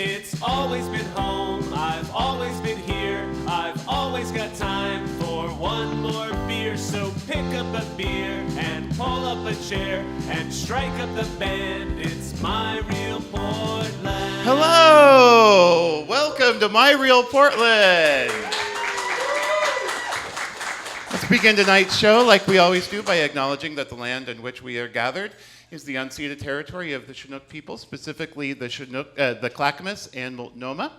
It's always been home, I've always been here. I've always got time for one more beer. So pick up a beer and pull up a chair and strike up the band. It's My Real Portland. Hello! Welcome to My Real Portland. Let's begin tonight's show like we always do by acknowledging that the land in which we are gathered is the unceded territory of the Chinook people, specifically the Clackamas and Multnomah.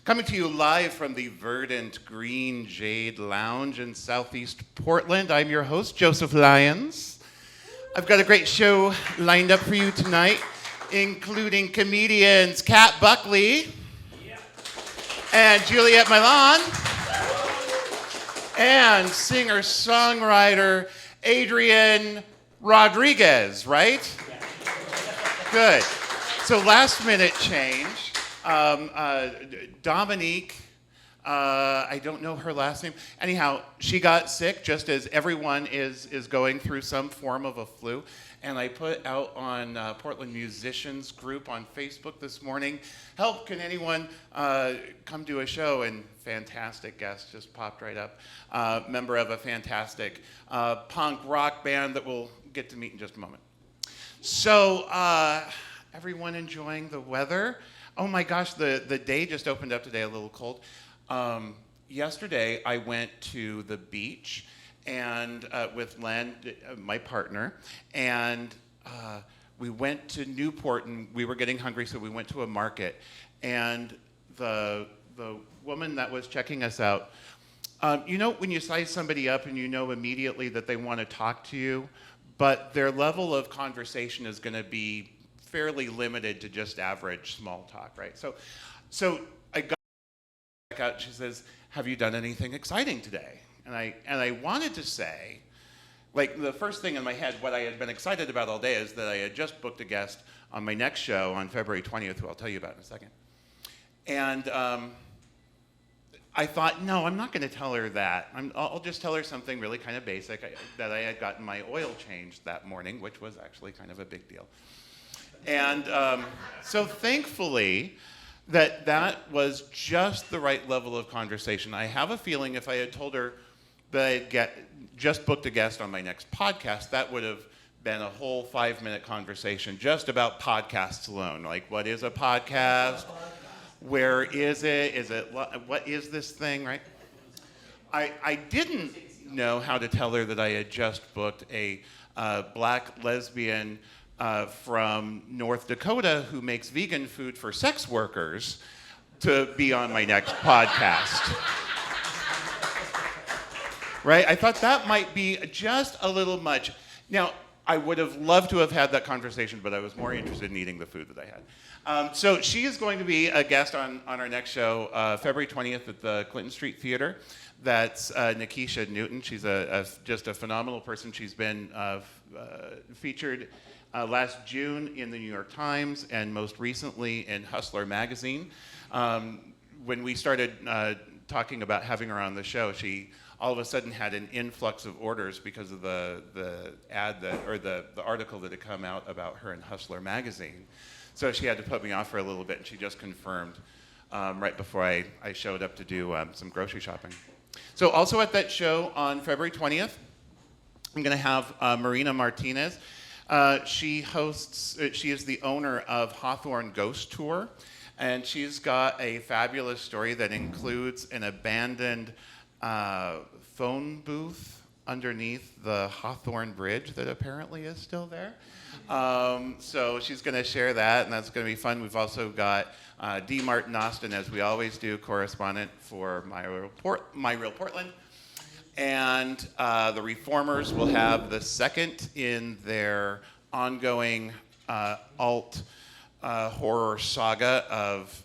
Coming to you live from the verdant green Jade Lounge in southeast Portland, I'm your host, Joseph Lyons. I've got a great show lined up for you tonight, including comedians Kat Buckley and Juliet Mylan, and singer-songwriter Adrian Rodriguez, right? Good. So last minute change. Dominique, I don't know her last name. Anyhow, she got sick just as everyone is going through some form of a flu. And I put out on Portland Musicians group on Facebook this morning, help, can anyone come do a show? And fantastic guest just popped right up. Member of a fantastic punk rock band that we'll get to meet in just a moment. So everyone enjoying the weather? Oh my gosh, the day just opened up today, a little cold. Yesterday I went to the beach and with Len, my partner, and we went to Newport, and we were getting hungry, so we went to a market. And the woman that was checking us out, you know when you size somebody up and you know immediately that they want to talk to you, but their level of conversation is going to be fairly limited to just average small talk, right? So I got back out, and she says, "Have you done anything exciting today?" And I wanted to say, like, the first thing in my head, what I had been excited about all day is that I had just booked a guest on my next show on February 20th, who I'll tell you about in a second. And I thought, no, I'm not going to tell her that. I'll just tell her something really kind of basic, that I had gotten my oil changed that morning, which was actually kind of a big deal. And so thankfully, that was just the right level of conversation. I have a feeling if I had told her that I just booked a guest on my next podcast, that would have been a whole 5-minute conversation just about podcasts alone. Like, what is a podcast? Where is it? What is this thing, right? I didn't know how to tell her that I had just booked a black lesbian from North Dakota who makes vegan food for sex workers to be on my next podcast. Right? I thought that might be just a little much. Now, I would have loved to have had that conversation, but I was more interested in eating the food that I had. So she is going to be a guest on our next show, February 20th at the Clinton Street Theater. That's Nikisha Newton. She's just a phenomenal person. She's been featured last June in the New York Times and most recently in Hustler magazine. When we started talking about having her on the show, she all of a sudden had an influx of orders because of the ad the article that had come out about her in Hustler magazine. So she had to put me off for a little bit, and she just confirmed right before I showed up to do some grocery shopping. So also at that show on February 20th, I'm going to have Marina Martinez. She is the owner of Hawthorne Ghost Tour, and she's got a fabulous story that includes an abandoned phone booth underneath the Hawthorne Bridge that apparently is still there. So she's going to share that, and that's going to be fun. We've also got D. Martin Austin, as we always do, correspondent for My Real Portland. And the Reformers will have the second in their ongoing alt horror saga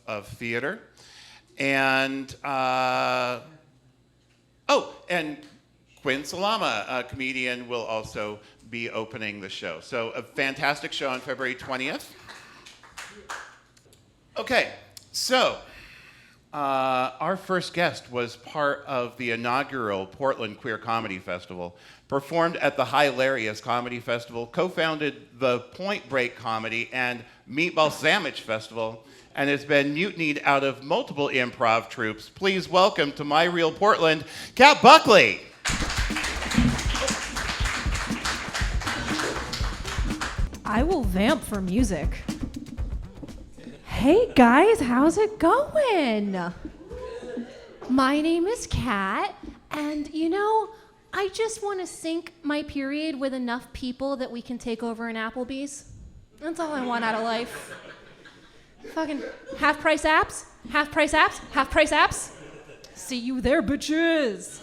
of theater. And and Quinn Salama, a comedian, will also be opening the show. So a fantastic show on February 20th. Okay, so our first guest was part of the inaugural Portland Queer Comedy Festival, performed at the Hilarious Comedy Festival, co-founded the Point Break Comedy, and Meatball Sandwich Festival and has been mutinied out of multiple improv troupes. Please welcome to My Real Portland, Kat Buckley. I will vamp for music. Hey guys, how's it going? My name is Kat, and I just want to sync my period with enough people that we can take over an Applebee's. That's all I want out of life. Fucking half-price apps, half-price apps, half-price apps. See you there, bitches.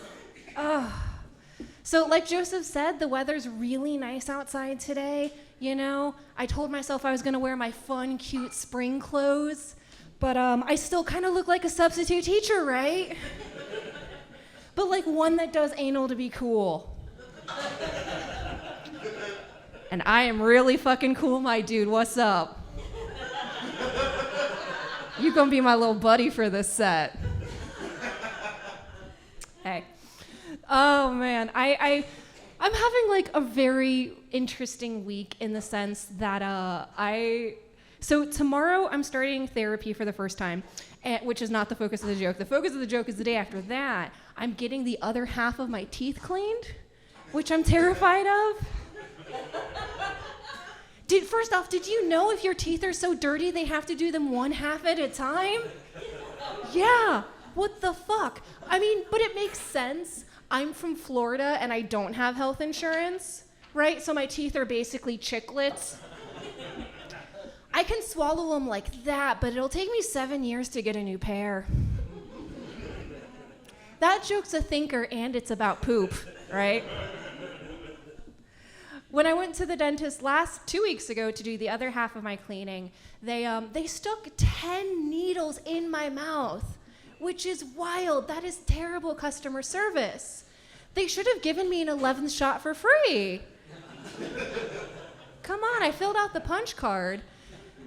So like Joseph said, the weather's really nice outside today. I told myself I was gonna wear my fun, cute spring clothes, but I still kind of look like a substitute teacher, right? But like one that does anal to be cool. And I am really fucking cool, my dude. What's up? You gonna be my little buddy for this set. Hey. Oh man, I'm having like a very interesting week in the sense that so tomorrow I'm starting therapy for the first time, which is not the focus of the joke. The focus of the joke is the day after that. I'm getting the other half of my teeth cleaned, which I'm terrified of. First off, did you know if your teeth are so dirty they have to do them one half at a time? Yeah, what the fuck? I mean, but it makes sense. I'm from Florida and I don't have health insurance, right? So my teeth are basically chiclets. I can swallow them like that, but it'll take me 7 years to get a new pair. That joke's a thinker and it's about poop, right? When I went to the dentist 2 weeks ago to do the other half of my cleaning, they stuck 10 needles in my mouth, which is wild. That is terrible customer service. They should have given me an 11th shot for free. Come on, I filled out the punch card.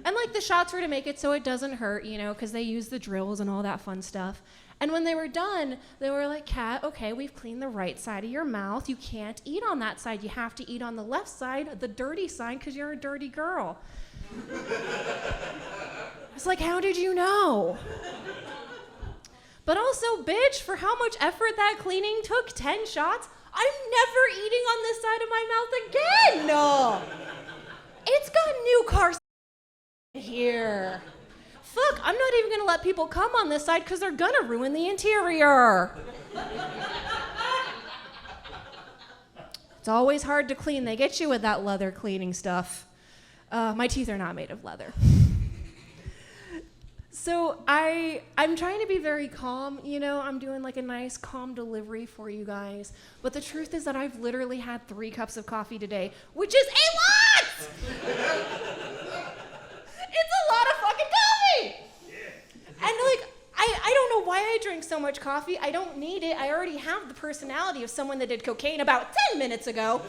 And like the shots were to make it so it doesn't hurt, because they use the drills and all that fun stuff. And when they were done, they were like, Kat, okay, we've cleaned the right side of your mouth. You can't eat on that side. You have to eat on the left side, the dirty side, because you're a dirty girl. It's like, how did you know? But also, bitch, for how much effort that cleaning took, 10 shots, I'm never eating on this side of my mouth again. No. It's got new cars here. Fuck, I'm not even gonna let people come on this side because they're gonna ruin the interior. It's always hard to clean. They get you with that leather cleaning stuff. My teeth are not made of leather. So I'm trying to be very calm, I'm doing like a nice calm delivery for you guys. But the truth is that I've literally had 3 cups of coffee today, which is a lot! It's a lot of fucking coffee! Yeah. And like, I don't know why I drink so much coffee. I don't need it. I already have the personality of someone that did cocaine about 10 minutes ago.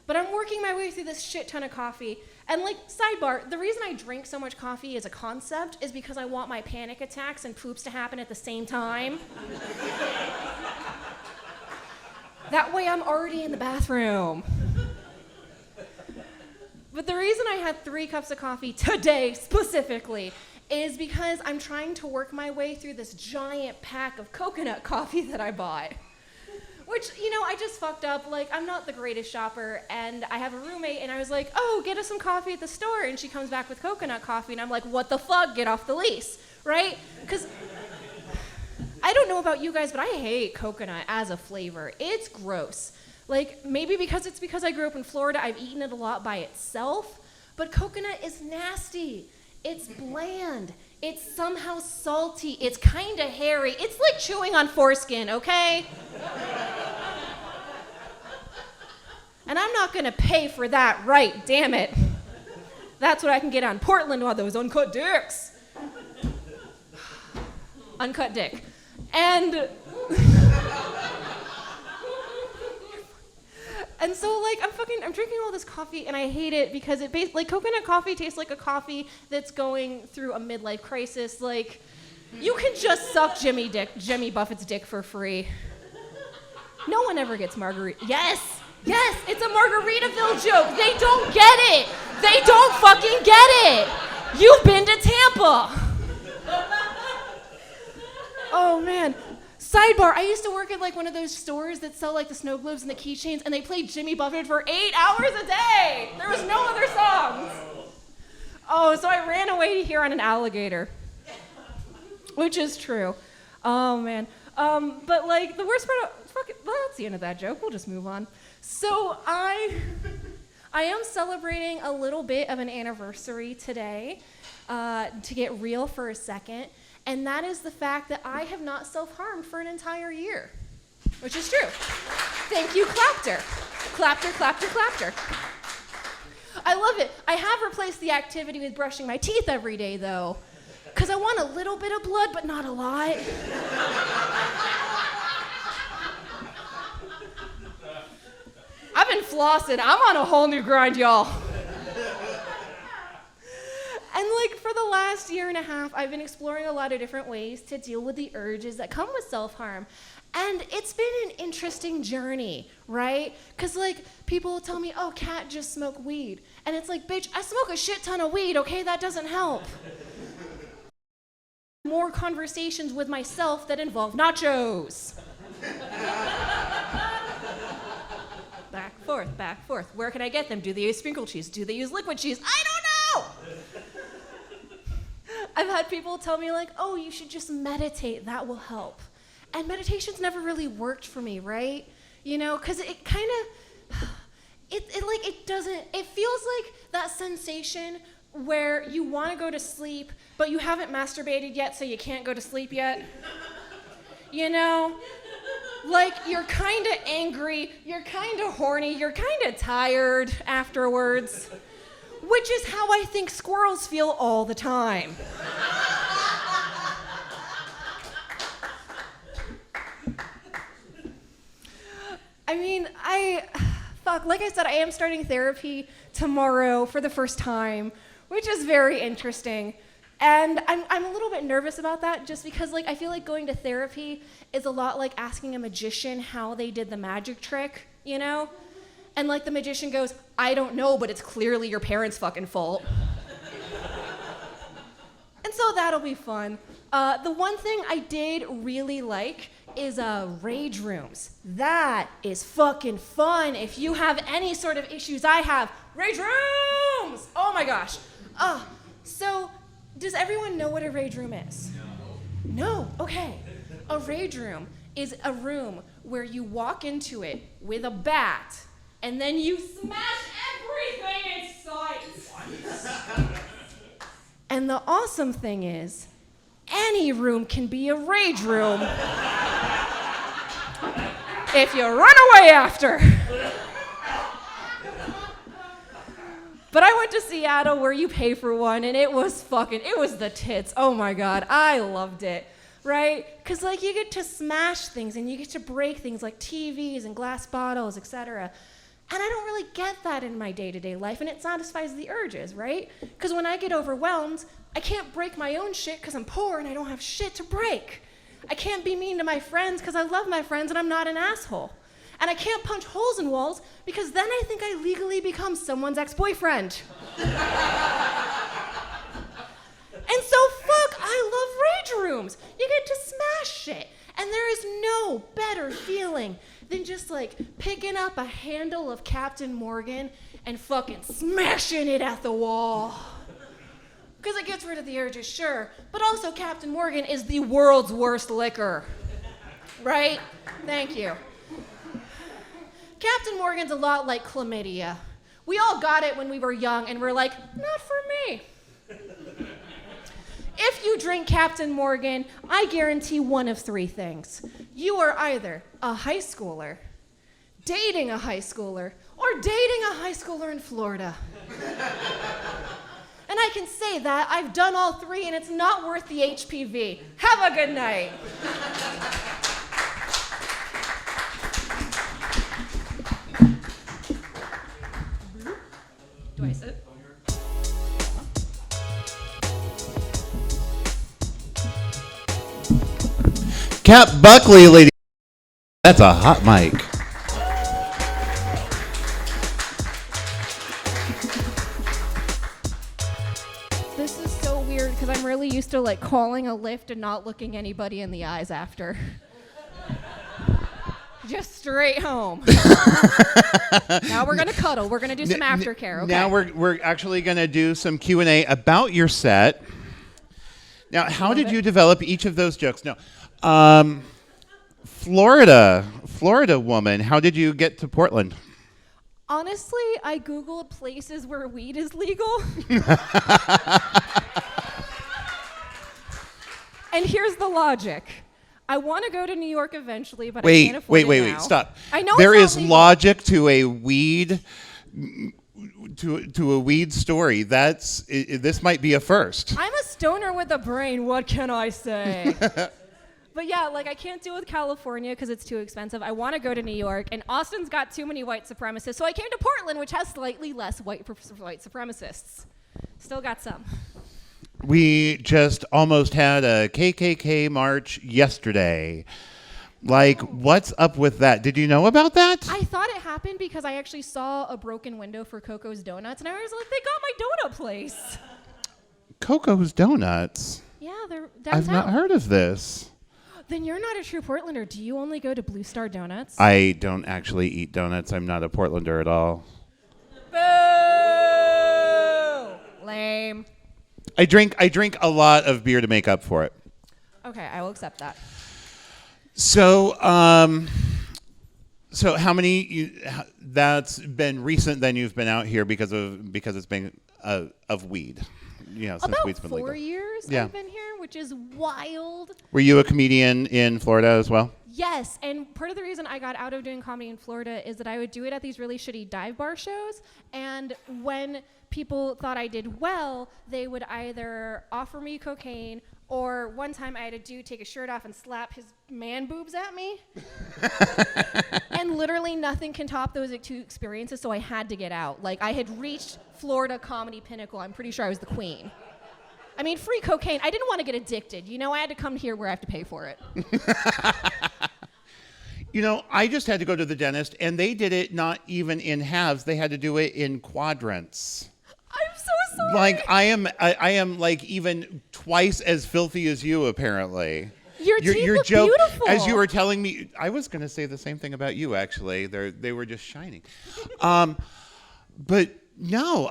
But I'm working my way through this shit ton of coffee. And like, sidebar, the reason I drink so much coffee as a concept is because I want my panic attacks and poops to happen at the same time. That way I'm already in the bathroom. But the reason I had 3 cups of coffee today specifically is because I'm trying to work my way through this giant pack of coconut coffee that I bought. Which, I just fucked up. Like, I'm not the greatest shopper, and I have a roommate, and I was like, oh, get us some coffee at the store, and she comes back with coconut coffee, and I'm like, what the fuck? Get off the lease, right? Because I don't know about you guys, but I hate coconut as a flavor. It's gross. Like, maybe because I grew up in Florida, I've eaten it a lot by itself, but coconut is nasty. It's bland. It's somehow salty. It's kind of hairy. It's like chewing on foreskin, okay? And I'm not gonna pay for that, right? Damn it. That's what I can get on Portland while those uncut dicks. Uncut dick. And And so, like, I'm drinking all this coffee, and I hate it because coconut coffee tastes like a coffee that's going through a midlife crisis. Like, you can just suck Jimmy Buffett's dick for free. No one ever gets margarita. Yes, it's a Margaritaville joke. They don't get it. They don't fucking get it. You've been to Tampa. Oh man. Sidebar, I used to work at like one of those stores that sell like the snow globes and the keychains, and they played Jimmy Buffett for 8 hours a day. There was no other songs. Oh, so I ran away to here on an alligator, which is true. Oh man. But like the worst part well, that's the end of that joke. We'll just move on. So I am celebrating a little bit of an anniversary today, to get real for a second. And that is the fact that I have not self-harmed for an entire year, which is true. Thank you, Clapter. Clapter, Clapter, Clapter. I love it. I have replaced the activity with brushing my teeth every day, though, because I want a little bit of blood, but not a lot. I've been flossing. I'm on a whole new grind, y'all. And like for the last year and a half, I've been exploring a lot of different ways to deal with the urges that come with self-harm. And it's been an interesting journey, right? Because like people will tell me, oh, Kat, just smoke weed. And it's like, bitch, I smoke a shit ton of weed, okay? That doesn't help. More conversations with myself that involve nachos. Back, forth. Where can I get them? Do they use sprinkle cheese? Do they use liquid cheese? I don't know! I've had people tell me like, oh, you should just meditate, that will help. And meditation's never really worked for me, right? You know, because it kind of, it feels like that sensation where you want to go to sleep, but you haven't masturbated yet, so you can't go to sleep yet. You know? Like, you're kind of angry, you're kind of horny, you're kind of tired afterwards. Which is how I think squirrels feel all the time. I mean, like I said, I am starting therapy tomorrow for the first time, which is very interesting. And I'm a little bit nervous about that just because like I feel like going to therapy is a lot like asking a magician how they did the magic trick, you know? And like the magician goes, I don't know, but it's clearly your parents' fucking fault. And so that'll be fun. The one thing I did really like is rage rooms. That is fucking fun. If you have any sort of issues I have, rage rooms! Oh my gosh. So does everyone know what a rage room is? No? Okay. A rage room is a room where you walk into it with a bat and then you smash everything in sight. And the awesome thing is, any room can be a rage room if you run away after. But I went to Seattle where you pay for one, and it was the tits. Oh my God, I loved it, right? Because like you get to smash things and you get to break things like TVs and glass bottles, etc. And I don't really get that in my day-to-day life, and it satisfies the urges, right? Because when I get overwhelmed, I can't break my own shit because I'm poor and I don't have shit to break. I can't be mean to my friends because I love my friends and I'm not an asshole. And I can't punch holes in walls because then I think I legally become someone's ex-boyfriend. And so I love rage rooms. You get to smash shit. And there is no better feeling than just like picking up a handle of Captain Morgan and fucking smashing it at the wall. Because it gets rid of the urges, sure, but also Captain Morgan is the world's worst liquor. Right? Thank you. Captain Morgan's a lot like chlamydia. We all got it when we were young and we're like, not for me. If you drink Captain Morgan, I guarantee one of three things. You are either a high schooler, dating a high schooler, or dating a high schooler in Florida. And I can say that I've done all three and it's not worth the HPV. Have a good night. Do I sit? Cap Buckley, lady. That's a hot mic. really used to like calling a lift and not looking anybody in the eyes after. Just straight home. Now we're gonna cuddle. We're gonna do some aftercare. Okay. Now we're actually gonna do some Q&A about your set. Now, how did you develop each of those jokes? No, Florida woman. How did you get to Portland? Honestly, I Googled places where weed is legal. And here's the logic. I want to go to New York eventually, but I can't afford it now. Wait, stop. I know there it's is not legal. logic to a weed to a weed story. This might be a first. I'm a stoner with a brain. What can I say? But yeah, like I can't deal with California because it's too expensive. I want to go to New York, and Austin's got too many white supremacists. So I came to Portland, which has slightly less white supremacists. Still got some. We just almost had a KKK march yesterday. Like, what's up with that? Did you know about that? I thought it happened because I actually saw a broken window for Coco's Donuts, and I was like, they got my donut place. Coco's Donuts? Yeah, they're downtown. I've not heard of this. Then you're not a true Portlander. Do you only go to Blue Star Donuts? I don't actually eat donuts. I'm not a Portlander at all. Boo! Lame. I drink a lot of beer to make up for it. Okay, I will accept that. So, so how many? That's been recent. Then you've been out here because it's been of weed. You know, since About weed's been legal. 4 years Yeah. I've been here, which is wild. Were you a comedian in Florida as well? Yes, and part of the reason I got out of doing comedy in Florida is that I would do it at these really shitty dive bar shows, and when people thought I did well, they would either offer me cocaine, or one time I had a dude take his shirt off and slap his man boobs at me. And literally nothing can top those two experiences, so I had to get out. Like, I had reached Florida comedy pinnacle. I'm pretty sure I was the queen. I mean, free cocaine. I didn't want to get addicted. You know, I had to come here where I have to pay for it. You know, I just had to go to the dentist, and they did it not even in halves. They had to do it in quadrants. I'm so sorry. Like, I am like even twice as filthy as you, apparently. Your teeth look beautiful. As you were telling me, I was going to say the same thing about you, actually. They were just shining. But no,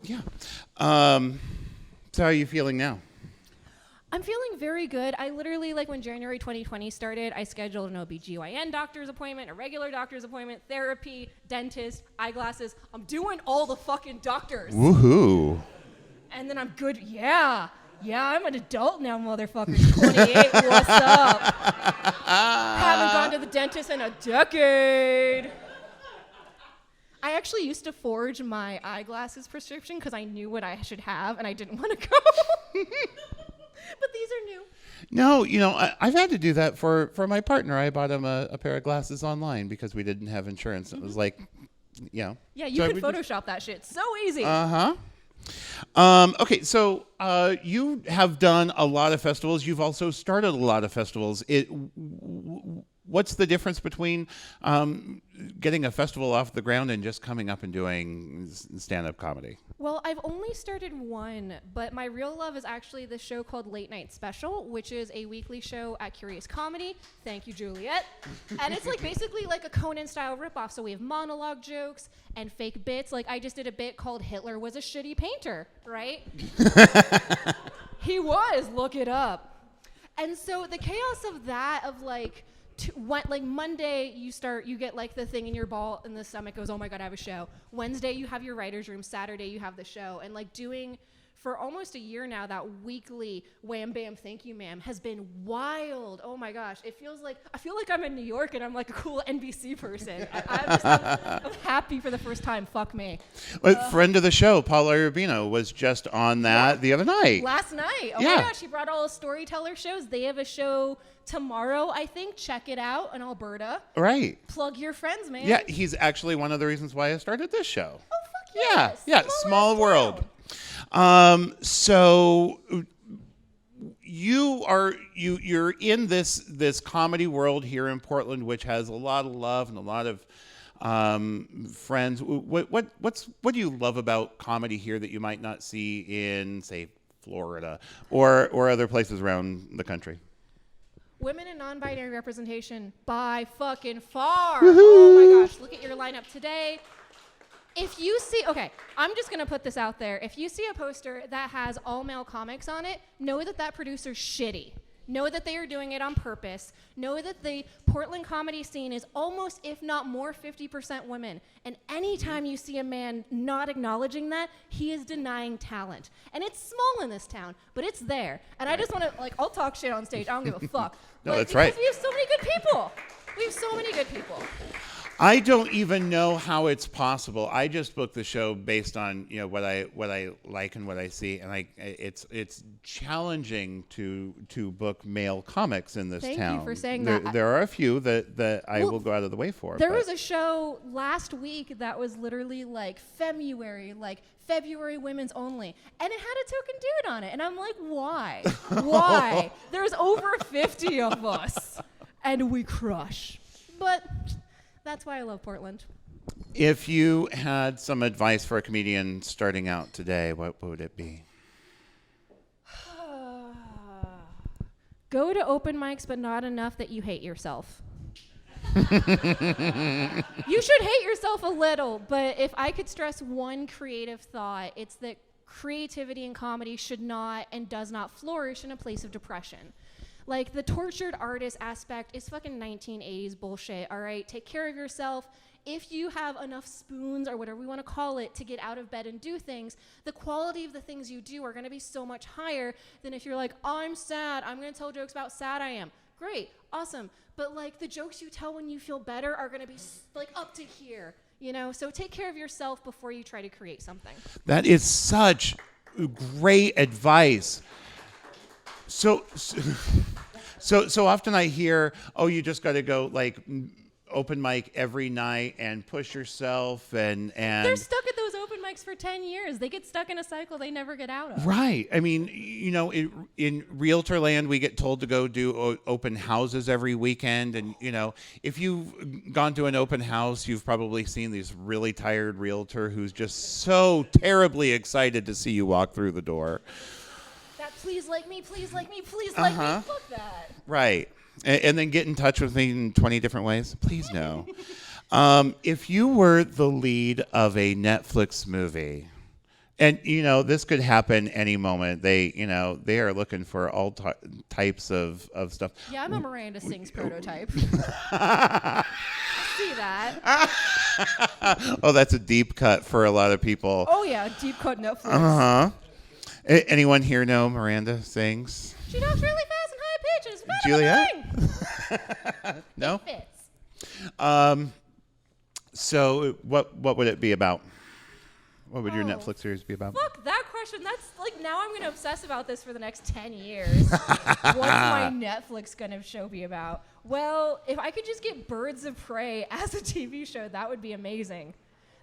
yeah. So how are you feeling now? I'm feeling very good. I literally, like when January 2020 started, I scheduled an OBGYN doctor's appointment, a regular doctor's appointment, therapy, dentist, eyeglasses. I'm doing all the fucking doctors. Woohoo. And then I'm good. Yeah, I'm an adult now, motherfuckers. 28, what's up? Haven't gone to the dentist in a decade. I actually used to forge my eyeglasses prescription because I knew what I should have and I didn't want to go. But these are new. No, you know, I've had to do that for my partner. I bought him a pair of glasses online because we didn't have insurance. Mm-hmm. It was like, you know. Yeah, you can Photoshop that shit. So easy. Uh-huh. Okay, so you have done a lot of festivals. You've also started a lot of festivals. What's the difference between getting a festival off the ground and just coming up and doing stand-up comedy? Well, I've only started one, but my real love is actually this show called Late Night Special, which is a weekly show at Curious Comedy. Thank you, Juliet. And it's like basically like a Conan-style ripoff. So we have monologue jokes and fake bits. Like I just did a bit called Hitler was a shitty painter, right? He was. Look it up. And so the chaos of that, of like, like Monday you get like the thing in your ball in the stomach goes, oh my God, I have a show. Wednesday you have your writer's room. Saturday you have the show. And like doing for almost a year now, that weekly wham bam thank you ma'am has been wild. Oh my gosh. I feel like I'm in New York and I'm like a cool NBC person. I'm happy for the first time. Fuck me. Friend of the show, Paula Rubino, was just on that the other night. Last night. Oh my gosh, she brought all the storyteller shows. They have a show tomorrow, I think. Check it out in Alberta. Right. Plug your friends, man. Yeah, he's actually one of the reasons why I started this show. Oh, fuck yes. Yeah, small world. So you're in this comedy world here in Portland, which has a lot of love and a lot of friends. What do you love about comedy here that you might not see in, say, Florida, or other places around the country? Women in non-binary representation by fucking far. Oh my gosh, look at your lineup today. If you see, okay, I'm just gonna put this out there. If you see a poster that has all male comics on it, know that that producer's shitty. Know that they are doing it on purpose. Know that the Portland comedy scene is almost, if not more, 50% women. And anytime you see a man not acknowledging that, he is denying talent. And it's small in this town, but it's there. And I just want to, like, I'll talk shit on stage. I don't give a fuck. No, but that's right. Because we have so many good people. We have so many good people. I don't even know how it's possible. I just booked the show based on what I like and what I see, and it's challenging to book male comics in this town. Thank you for saying that. There are a few that I will go out of the way for. There was a show last week that was literally like February, like February women's only, and it had a token dude on it, and I'm like, why? Why? There's over 50 of us, and we crush, but. That's why I love Portland. If you had some advice for a comedian starting out today, what would it be? Go to open mics, but not enough that you hate yourself. You should hate yourself a little, but if I could stress one creative thought, it's that creativity in comedy should not and does not flourish in a place of depression. Like, the tortured artist aspect is fucking 1980s bullshit, all right? Take care of yourself. If you have enough spoons or whatever we want to call it to get out of bed and do things, the quality of the things you do are going to be so much higher than if you're like, I'm sad, I'm going to tell jokes about how sad I am. Great, awesome. But, like, the jokes you tell when you feel better are going to be, like, up to here, So take care of yourself before you try to create something. That is such great advice. So often I hear, you just got to go like open mic every night and push yourself and they're stuck at those open mics for 10 years. They get stuck in a cycle they never get out of. Right. I mean, in realtor land, we get told to go do open houses every weekend. And, if you've gone to an open house, you've probably seen this really tired realtor who's just so terribly excited to see you walk through the door. Please like me, please like me, please like me. Fuck that. Right. And then get in touch with me in 20 different ways. Please no. If you were the lead of a Netflix movie, and, this could happen any moment. They are looking for all types of stuff. Yeah, I'm a Miranda Sings prototype. I see that. Oh, that's a deep cut for a lot of people. Oh, yeah, deep cut Netflix. Uh-huh. Anyone here know Miranda Sings? She talks really fast and high pitches. Juliet? No? It fits. So what would it be about? What would your Netflix series be about? Fuck that question. That's like, now I'm going to obsess about this for the next 10 years. What's my Netflix going to show be about? Well, if I could just get Birds of Prey as a TV show, that would be amazing.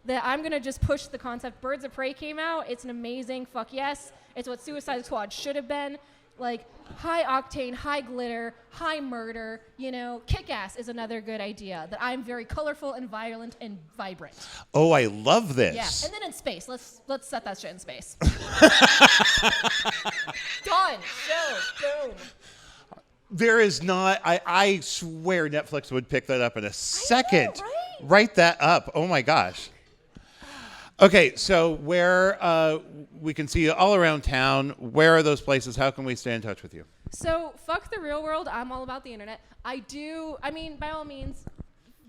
That I'm going to just push the concept. Birds of Prey came out. It's an amazing fuck yes. It's what Suicide Squad should have been. Like, high octane, high glitter, high murder, Kick-Ass is another good idea. That I'm very colorful and violent and vibrant. Oh, I love this. Yeah, and then in space. Let's set that shit in space. Done. Show. Boom. There is not, I swear Netflix would pick that up in a second. I know, right? Write that up. Oh my gosh. Okay, so where we can see you all around town, where are those places? How can we stay in touch with you? So, fuck the real world. I'm all about the internet. By all means,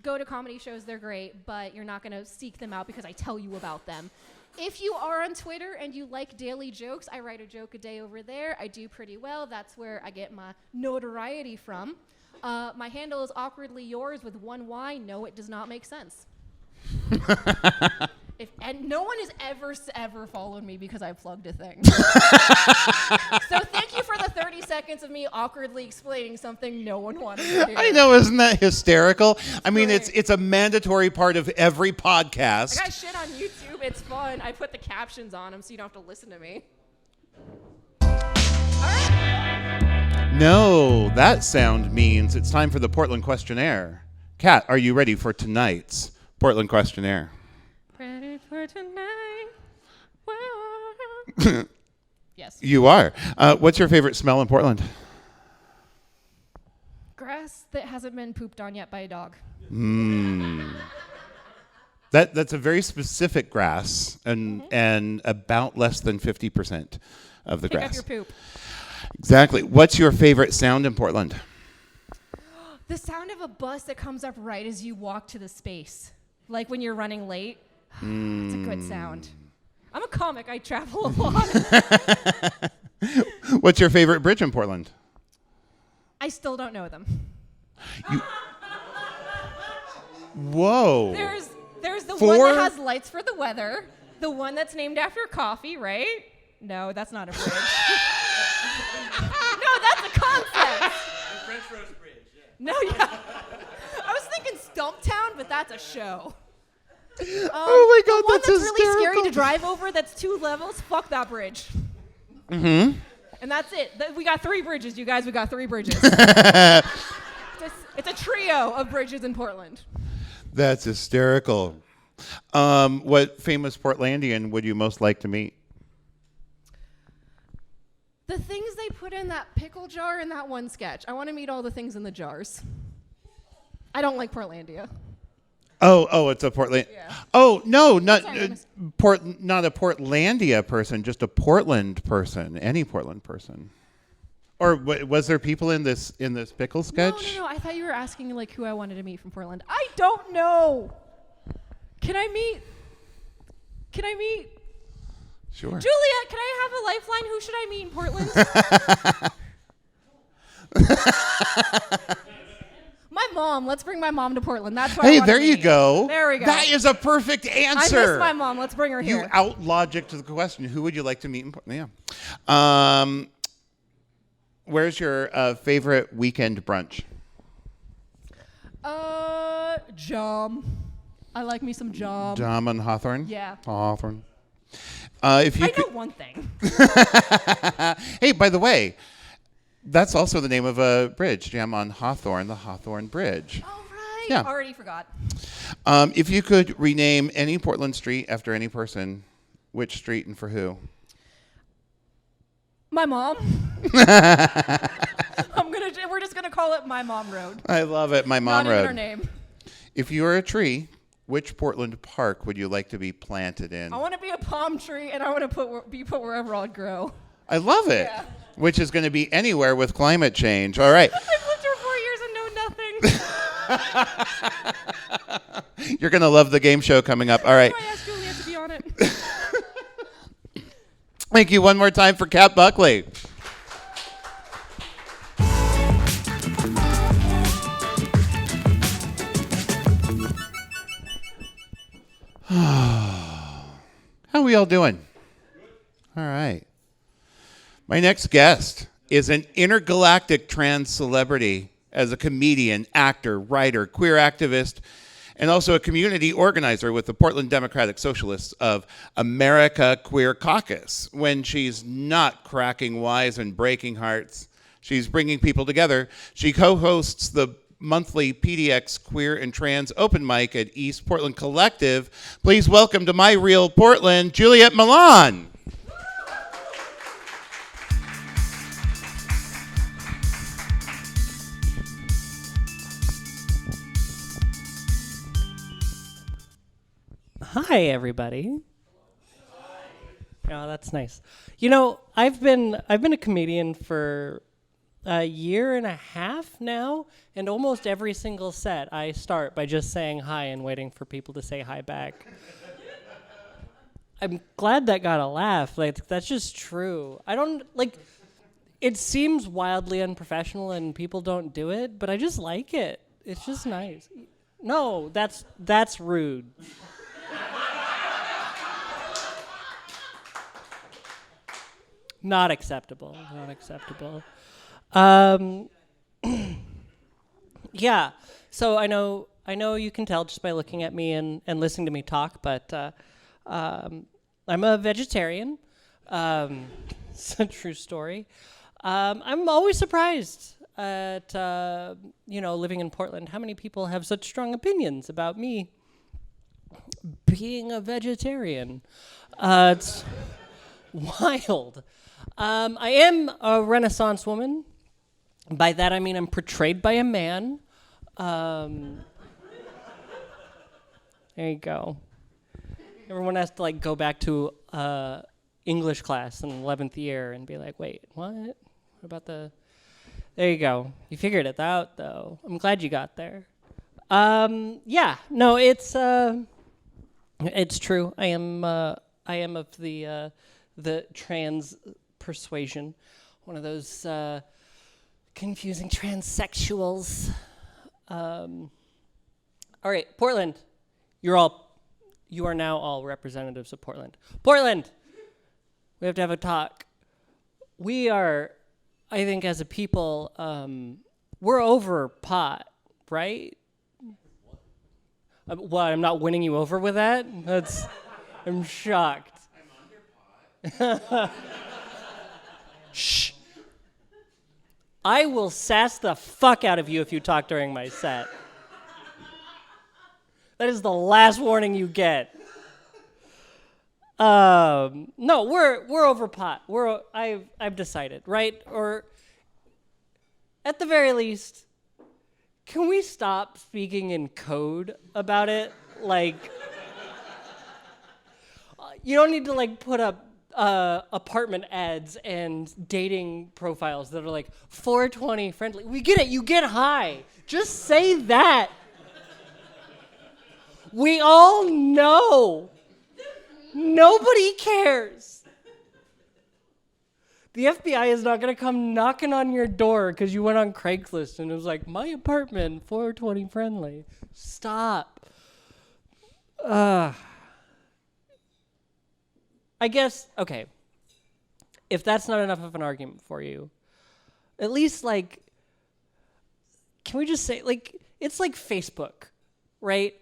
go to comedy shows. They're great, but you're not going to seek them out because I tell you about them. If you are on Twitter and you like daily jokes, I write a joke a day over there. I do pretty well. That's where I get my notoriety from. My handle is awkwardly yours with one Y. No, it does not make sense. And no one has ever followed me because I plugged a thing. So thank you for the 30 seconds of me awkwardly explaining something no one wanted to hear. I know, isn't that hysterical? I mean, it's a mandatory part of every podcast. I got shit on YouTube. It's fun. I put the captions on them so you don't have to listen to me. All right. No, that sound means it's time for the Portland Questionnaire. Kat, are you ready for tonight's Portland Questionnaire? Ready for tonight? Well, Yes. You are. What's your favorite smell in Portland? Grass that hasn't been pooped on yet by a dog. That's a very specific grass, and about less than 50% of the Pick grass. up your poop. Exactly. What's your favorite sound in Portland? The sound of a bus that comes up right as you walk to the space. Like when you're running late. It's a good sound. I'm a comic. I travel a lot. What's your favorite bridge in Portland? I still don't know them. Whoa. There's the 4? one that has lights for the weather. The one that's named after coffee, right? No, that's not a bridge. No, that's a concept. The French Roast Bridge, yeah. No, yeah. I was thinking Stumptown, but that's a show. Oh my God, the one that's really scary hysterical. to drive over. That's 2 levels. Fuck that bridge. Mm-hmm. And that's it. We got 3 bridges, you guys. We got 3 bridges. It's a trio of bridges in Portland. That's hysterical. What famous Portlandian would you most like to meet? The things they put in that pickle jar in that one sketch. I want to meet all the things in the jars. I don't like Portlandia. Oh, it's a Portland. Yeah. Oh no, not Sorry, not a Portlandia person, just a Portland person, any Portland person. Or was there people in this pickle sketch? No. I thought you were asking like who I wanted to meet from Portland. I don't know. Can I meet? Sure. Juliet, can I have a lifeline? Who should I meet in Portland? My mom. Let's bring my mom to Portland. That's why. Hey, I there you go. There we go. That is a perfect answer. I miss my mom. Let's bring her You here. out logic to the question. Who would you like to meet in Portland? Yeah. Where's your favorite weekend brunch? Jam. I like me some jam. Jam on Hawthorne? Yeah. Hawthorne. If you I know one thing. Hey, by the way, that's also the name of a bridge, Jam on Hawthorne, the Hawthorne Bridge. All right. Yeah. Already forgot. If you could rename any Portland street after any person, which street and for who? My mom. We're just gonna call it My Mom Road. I love it, my mom Not road. even her name. If you were a tree, which Portland park would you like to be planted in? I want to be a palm tree, and I want to be put wherever I'll grow. I love it. Yeah. Which is going to be anywhere with climate change. All right. I've lived here 4 years and know nothing. You're going to love the game show coming up. All right. I asked Juliet to be on it. Thank you one more time for Kat Buckley. How are we all doing? All right. My next guest is an intergalactic trans celebrity as a comedian, actor, writer, queer activist, and also a community organizer with the Portland Democratic Socialists of America Queer Caucus. When she's not cracking wise and breaking hearts, she's bringing people together. She co-hosts the monthly PDX Queer and Trans Open Mic at East Portland Collective. Please welcome to My Real Portland, Juliet Mylan. Hi, everybody. Oh, that's nice. You know, I've been a comedian for a year and a half now, and almost every single set I start by just saying hi and waiting for people to say hi back. I'm glad that got a laugh. Like, that's just true. I don't, like, it seems wildly unprofessional and people don't do it, but I just like it. It's just nice. No, that's rude. Not acceptable. Not acceptable. Yeah. So I know you can tell just by looking at me and listening to me talk, but I'm a vegetarian. It's a true story. I'm always surprised at living in Portland, how many people have such strong opinions about me being a vegetarian. It's wild. I am a Renaissance woman. By that I mean I'm portrayed by a man. There you go. Everyone has to like go back to English class in 11th year and be like, wait, what? What about the... There you go. You figured it out, though. I'm glad you got there. Yeah, no, it's true. I am of the trans persuasion, one of those confusing transsexuals. All right, Portland. You are now all representatives of Portland. Portland, we have to have a talk. We are, I think, as a people, we're over pot, right? What? I'm not winning you over with that? I'm shocked. I'm under pot. Shh. I will sass the fuck out of you if you talk during my set. That is the last warning you get. No, we're over pot. I've decided, right? Or at the very least, can we stop speaking in code about it? Like, you don't need to like put up apartment ads and dating profiles that are like 420 friendly. We get it. You get high. Just say that. We all know. Nobody cares. The FBI is not going to come knocking on your door because you went on Craigslist and it was like, my apartment, 420 friendly. Stop. I guess, okay. If that's not enough of an argument for you, at least, like, can we just say, like, it's like Facebook, right?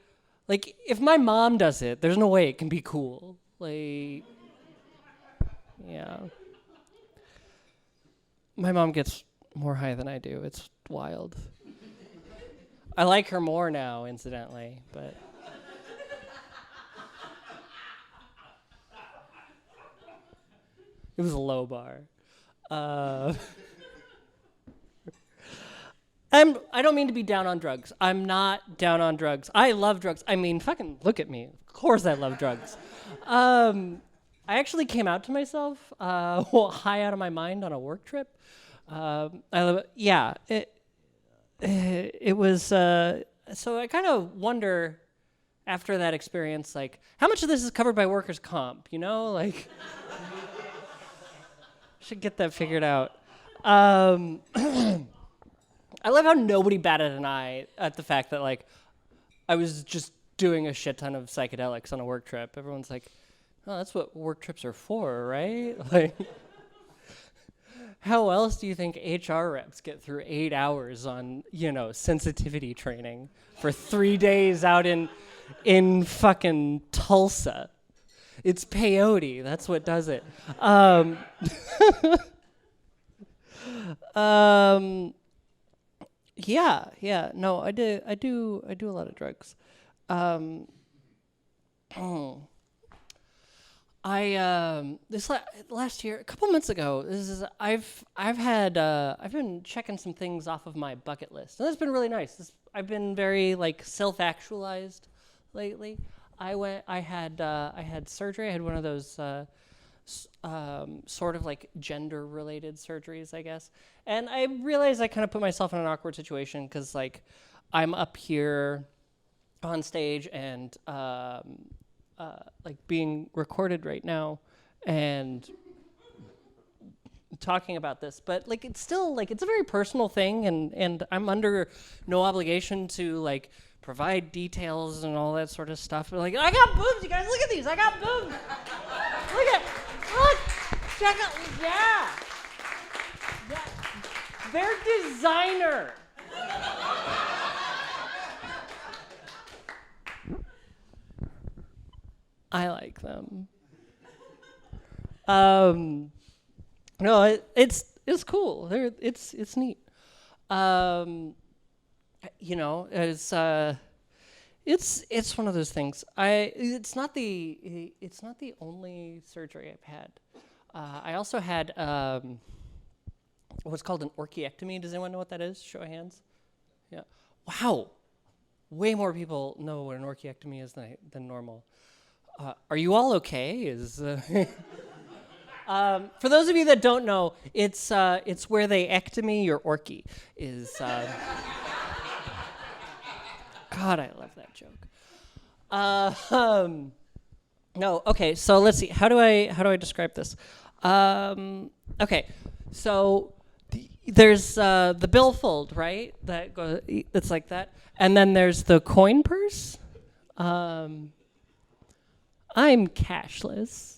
Like, if my mom does it, there's no way it can be cool. Like, yeah. My mom gets more high than I do. It's wild. I like her more now, incidentally, but... It was a low bar. I don't mean to be down on drugs. I'm not down on drugs. I love drugs. I mean, fucking look at me. Of course I love drugs. I actually came out to myself high out of my mind on a work trip. It was... so I kind of wonder, after that experience, like, how much of this is covered by workers' comp, you know? Like... Should get that figured out. I love how nobody batted an eye at the fact that, like, I was just doing a shit ton of psychedelics on a work trip. Everyone's like, oh, that's what work trips are for, right? Like, how else do you think HR reps get through 8 hours on, you know, sensitivity training for 3 days out in fucking Tulsa? It's peyote. That's what does it. Yeah. No, I do a lot of drugs. Last year, a couple months ago, I've been checking some things off of my bucket list, and that's been really nice. I've been very like self-actualized lately. I had surgery. I had one of those sort of like gender-related surgeries, I guess. And I realized I kind of put myself in an awkward situation because like I'm up here on stage and like being recorded right now and talking about this, but like it's still like it's a very personal thing, and I'm under no obligation to like provide details and all that sort of stuff. But like, I got boobs, you guys. Look at these. I got boobs. Look. Check out. Yeah. They're designer. I like them. No, it's cool. It's neat. You know, it's one of those things. It's not the only surgery I've had. I also had what's called an orchiectomy. Does anyone know what that is? Show of hands. Yeah. Wow. Way more people know what an orchiectomy is than normal. Are you all okay? For those of you that don't know, it's where they ectomy your orchie. God, I love that joke. No, okay. So let's see. How do I describe this? Okay, so there's the billfold, right? That's like that, and then there's the coin purse. I'm cashless.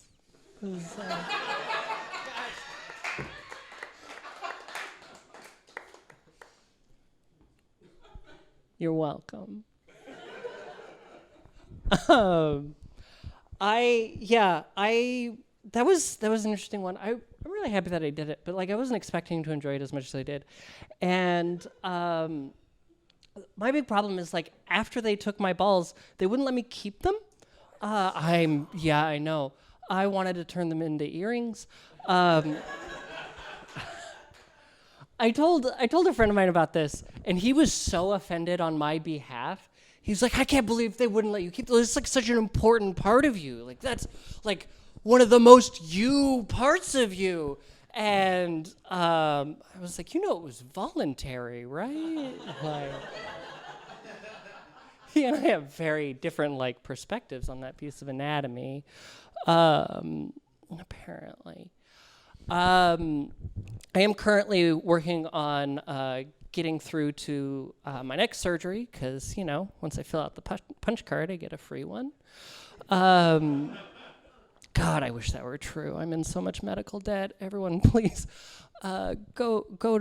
You're welcome. That was an interesting one. I'm really happy that I did it, but like I wasn't expecting to enjoy it as much as I did. And my big problem is like after they took my balls, they wouldn't let me keep them. I know. I wanted to turn them into earrings. I told a friend of mine about this, and he was so offended on my behalf. He's like, I can't believe they wouldn't let you keep those. It's like such an important part of you. Like that's like one of the most you parts of you. And I was like, it was voluntary, right? Like, he and I have very different like perspectives on that piece of anatomy. Apparently. I am currently working on getting through to my next surgery because, once I fill out the punch card, I get a free one. God, I wish that were true. I'm in so much medical debt. Everyone, please go on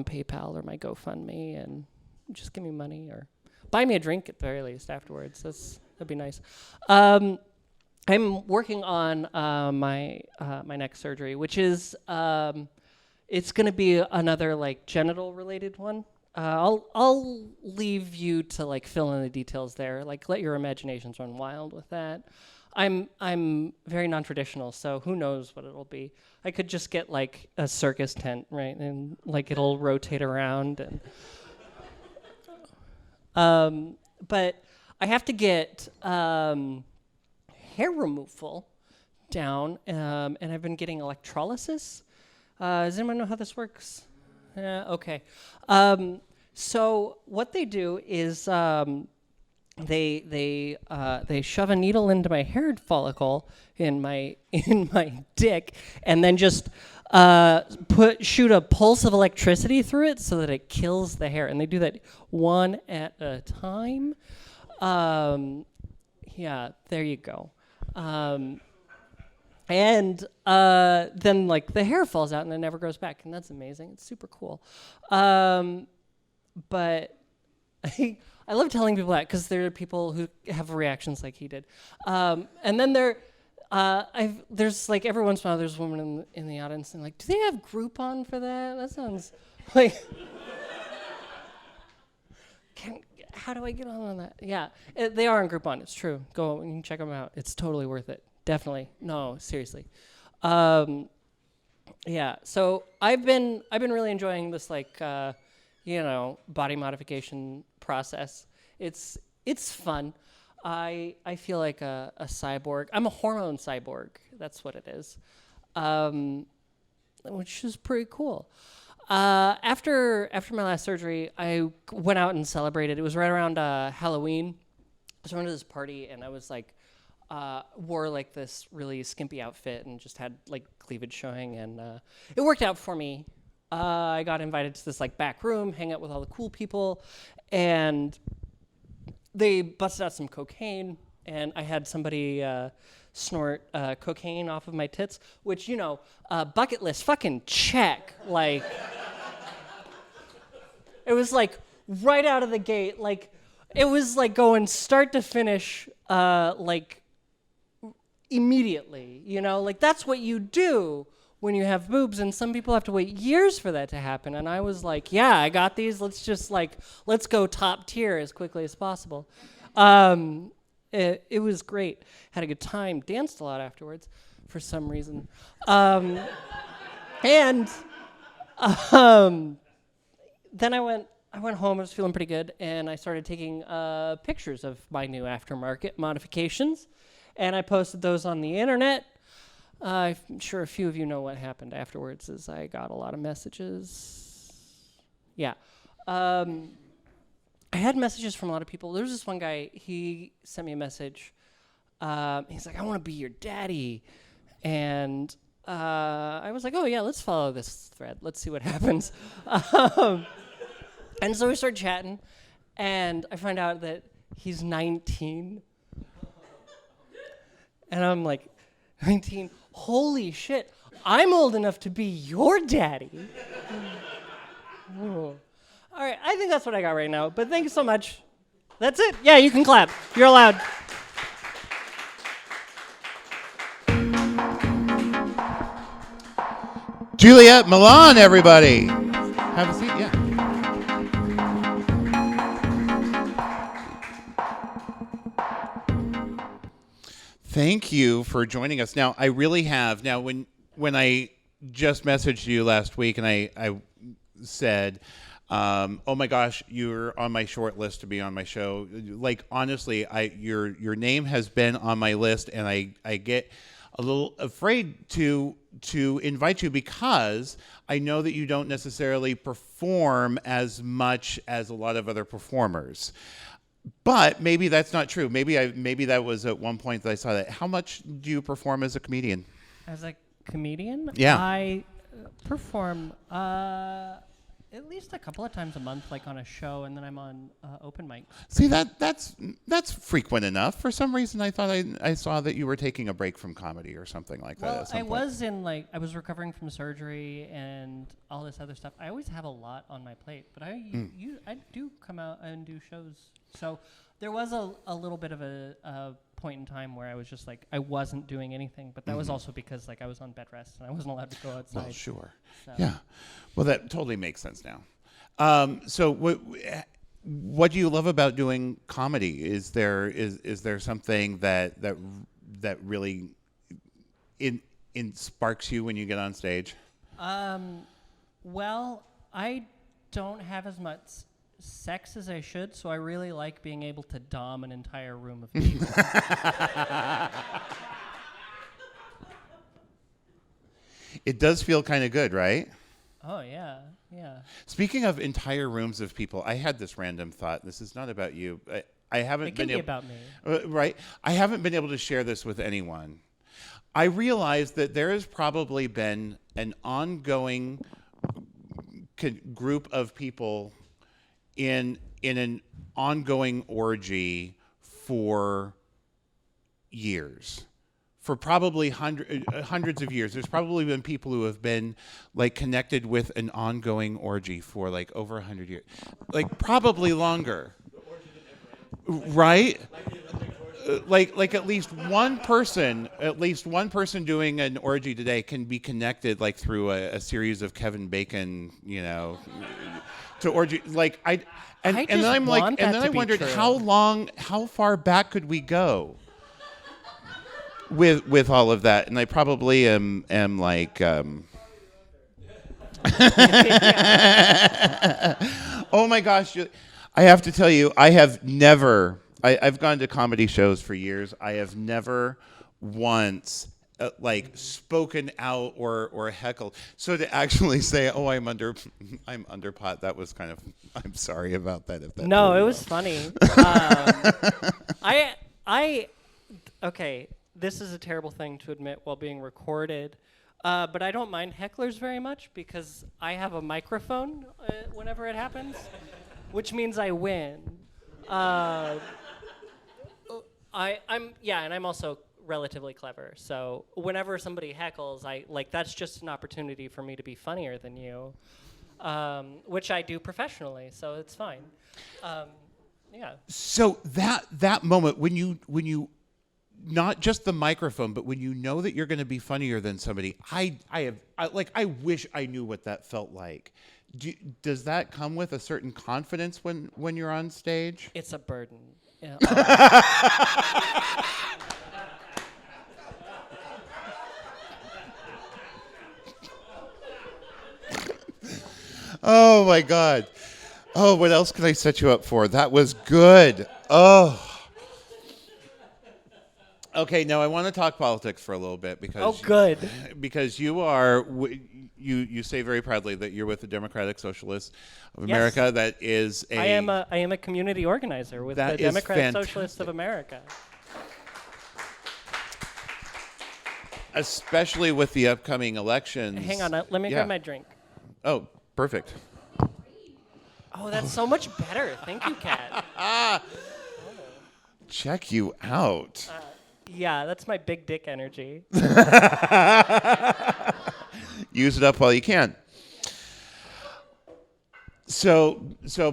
PayPal or my GoFundMe and just give me money or buy me a drink at the very least afterwards. That'd be nice. I'm working on my next surgery, which is it's going to be another like genital related one. I'll leave you to like fill in the details there. Like let your imaginations run wild with that. I'm very non-traditional, so who knows what it'll be. I could just get like a circus tent, right, and like it'll rotate around and but I have to get hair removal down, and I've been getting electrolysis. Does anyone know how this works? Okay. So what they do is they shove a needle into my hair follicle in my dick, and then just shoot a pulse of electricity through it so that it kills the hair, and they do that one at a time. Yeah, there you go. And then like the hair falls out and it never grows back, and that's amazing. It's super cool. But I love telling people that because there are people who have reactions like he did. And then there's like every once in a while there's a woman in the audience and like, do they have Groupon for that? That sounds like. How do I get on that? Yeah, they are on Groupon. It's true. Go and check them out. It's totally worth it. Definitely. No, seriously. Yeah. So I've been really enjoying this like body modification process. It's fun. I feel like a cyborg. I'm a hormone cyborg. That's what it is. Which is pretty cool. After my last surgery, I went out and celebrated. It was right around Halloween. I went to this party, and I was like, wore like this really skimpy outfit and just had like cleavage showing, and it worked out for me. I got invited to this like back room, hang out with all the cool people, and they busted out some cocaine, and I had somebody snort cocaine off of my tits, which, bucket list fucking check. Like, it was like right out of the gate, like it was like going start to finish, like immediately, like that's what you do when you have boobs, and some people have to wait years for that to happen. And I was like, yeah, I got these. Let's go top tier as quickly as possible. It was great. Had a good time. Danced a lot afterwards. for some reason. And then I went home. I was feeling pretty good, and I started taking pictures of my new aftermarket modifications, and I posted those on the internet. I'm sure a few of you know what happened afterwards. Is I got a lot of messages. Yeah. I had messages from a lot of people. There was this one guy, he sent me a message. He's like, I want to be your daddy. And I was like, oh, yeah, let's follow this thread. Let's see what happens. And so we started chatting, and I find out that he's 19. And I'm like, 19? Holy shit. I'm old enough to be your daddy. Oh. All right, I think that's what I got right now, but thank you so much. That's it. Yeah, you can clap. You're allowed. Juliet Mylan, everybody. Have a seat, yeah. Thank you for joining us. Now, I really have. Now, when I just messaged you last week and I said, oh my gosh, you're on my short list to be on my show. Like, honestly, your name has been on my list, and I get a little afraid to invite you because I know that you don't necessarily perform as much as a lot of other performers. But maybe that's not true. Maybe that was at one point that I saw that. How much do you perform as a comedian? As a comedian? Yeah. I perform at least a couple of times a month, like on a show, and then I'm on open mics. See, that's frequent enough. For some reason, I thought I saw that you were taking a break from comedy or something like that. Well, at some I point. was recovering from surgery and all this other stuff. I always have a lot on my plate, but I do come out and do shows. So there was a little bit of a point in time where I was just like, I wasn't doing anything, but that was also because like I was on bed rest and I wasn't allowed to go outside. Well, sure. So. Yeah. Well, that totally makes sense now. So what do you love about doing comedy? Is there something that really sparks you when you get on stage? Well, I don't have as much sex as I should, so I really like being able to dom an entire room of people. It does feel kind of good, right? Oh, yeah, yeah. Speaking of entire rooms of people, I had this random thought. This is not about you. I haven't It can been be about me. Right. I haven't been able to share this with anyone. I realized that there has probably been an ongoing group of people in an ongoing orgy for years. For probably hundreds of years. There's probably been people who have been like connected with an ongoing orgy for like over 100 years. Like probably longer. Right? Like at least one person doing an orgy today can be connected like through a series of Kevin Bacon, to orgy. Like and then I'm like, and then I wondered true. how far back could we go with all of that? And I probably am like, oh my gosh, I have to tell you, I've gone to comedy shows for years. I have never once spoken out or heckled. So to actually say, "Oh, I'm under pot," that was kind of. I'm sorry about that. If that No, it was funny. Okay. This is a terrible thing to admit while being recorded, but I don't mind hecklers very much because I have a microphone whenever it happens, which means I win. And I'm also relatively clever. So whenever somebody heckles, that's just an opportunity for me to be funnier than you, which I do professionally. So it's fine. Yeah. So that moment when you not just the microphone, but when you know that you're going to be funnier than somebody, I wish I knew what that felt like. Does that come with a certain confidence when you're on stage? It's a burden. Yeah. Oh my God. Oh, what else can I set you up for? That was good. Oh. Okay, now I want to talk politics for a little bit because good. because you are you say very proudly that you're with the Democratic Socialists of America. That is a I am a community organizer with the Democratic Socialists of America. Especially with the upcoming elections. Hang on, let me grab my drink. Oh, perfect. Oh, that's so much better. Thank you, Kat. Check you out. Yeah, that's my big dick energy. Use it up while you can. So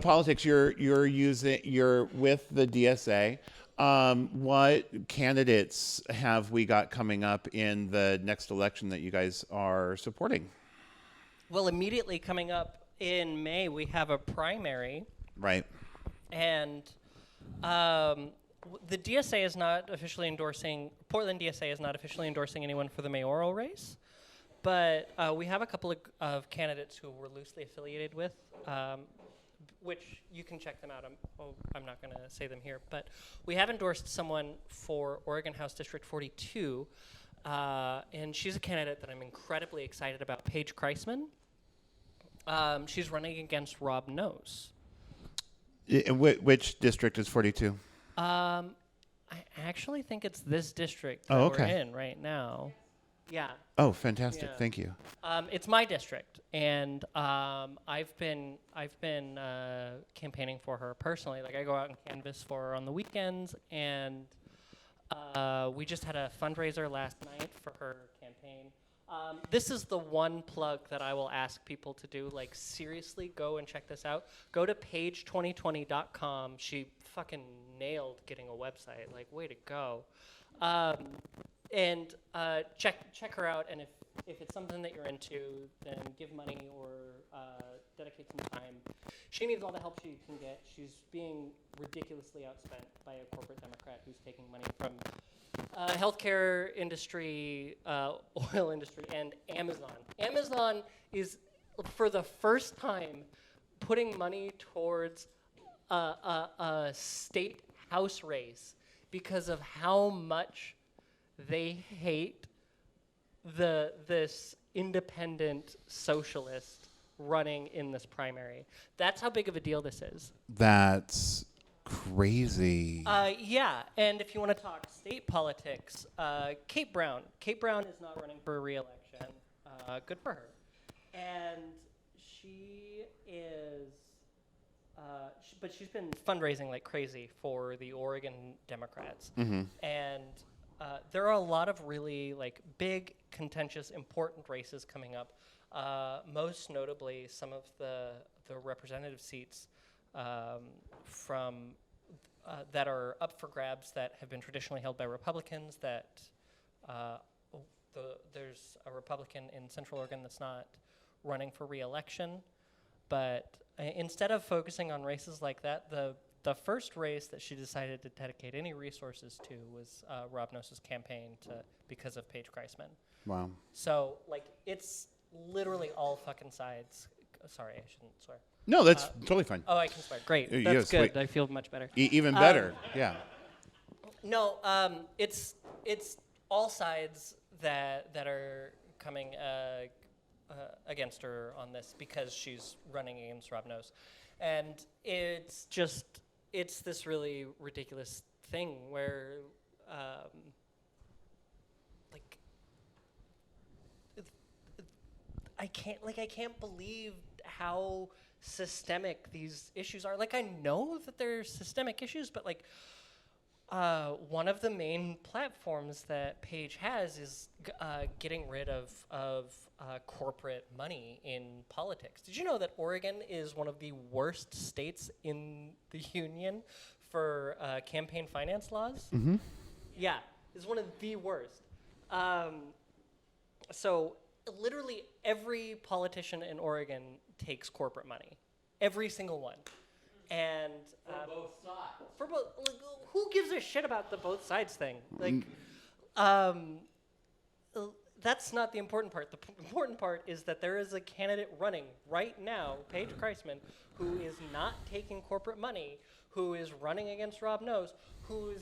politics. You're with the DSA. What candidates have we got coming up in the next election that you guys are supporting? Well, immediately coming up in May, we have a primary. Right. And the DSA is not officially endorsing, Portland DSA is not officially endorsing anyone for the mayoral race, but we have a couple of candidates who we're loosely affiliated with, which you can check them out. I'm not going to say them here, but we have endorsed someone for Oregon House District 42, and she's a candidate that I'm incredibly excited about, Paige Kreisman. She's running against Rob Nose. Which district is 42? I actually think it's this district that we're in right now. Yeah. Oh, fantastic! Yeah. Thank you. It's my district, and I've been campaigning for her personally. Like I go out and canvass for her on the weekends, and we just had a fundraiser last night for her campaign. This is the one plug that I will ask people to do. Like, seriously, go and check this out. Go to page2020.com. She fucking nailed getting a website. Like, way to go. And check her out. And if it's something that you're into, then give money or dedicate some time. She needs all the help she can get. She's being ridiculously outspent by a corporate Democrat who's taking money from healthcare industry, oil industry, and Amazon. Amazon is, for the first time, putting money towards a state house race because of how much they hate this independent socialist running in this primary. That's how big of a deal this is. That's crazy. Yeah, and if you want to talk state politics, Kate Brown. Kate Brown is not running for re-election. Good for her. And she is, but she's been fundraising like crazy for the Oregon Democrats. Mm-hmm. And there are a lot of really like big, contentious, important races coming up. Most notably, some of the representative seats from that are up for grabs that have been traditionally held by Republicans. That there's a Republican in Central Oregon that's not running for re-election, but instead of focusing on races like that, the first race that she decided to dedicate any resources to was Rob Nose's campaign because of Paige Kreisman. Wow. So like it's literally all fucking sides. Sorry, I shouldn't swear. No, that's totally fine. Oh, I can swear. Great. Yes, That's good. wait. I feel much better. Even better. Yeah. No, it's all sides that are coming against her on this because she's running against Rob Nose, and it's this really ridiculous thing where I can't believe how systemic these issues are. Like, I know that they're systemic issues, but like one of the main platforms that Paige has is getting rid of corporate money in politics. Did you know that Oregon is one of the worst states in the union for campaign finance laws? Mm-hmm. Yeah, it's one of the worst. So literally every politician in Oregon takes corporate money. Every single one. And for both sides. For both, like, who gives a shit about the both sides thing? Like, that's not the important part. The important part is that there is a candidate running right now, Paige Kreisman, who is not taking corporate money, who is running against Rob Knows, who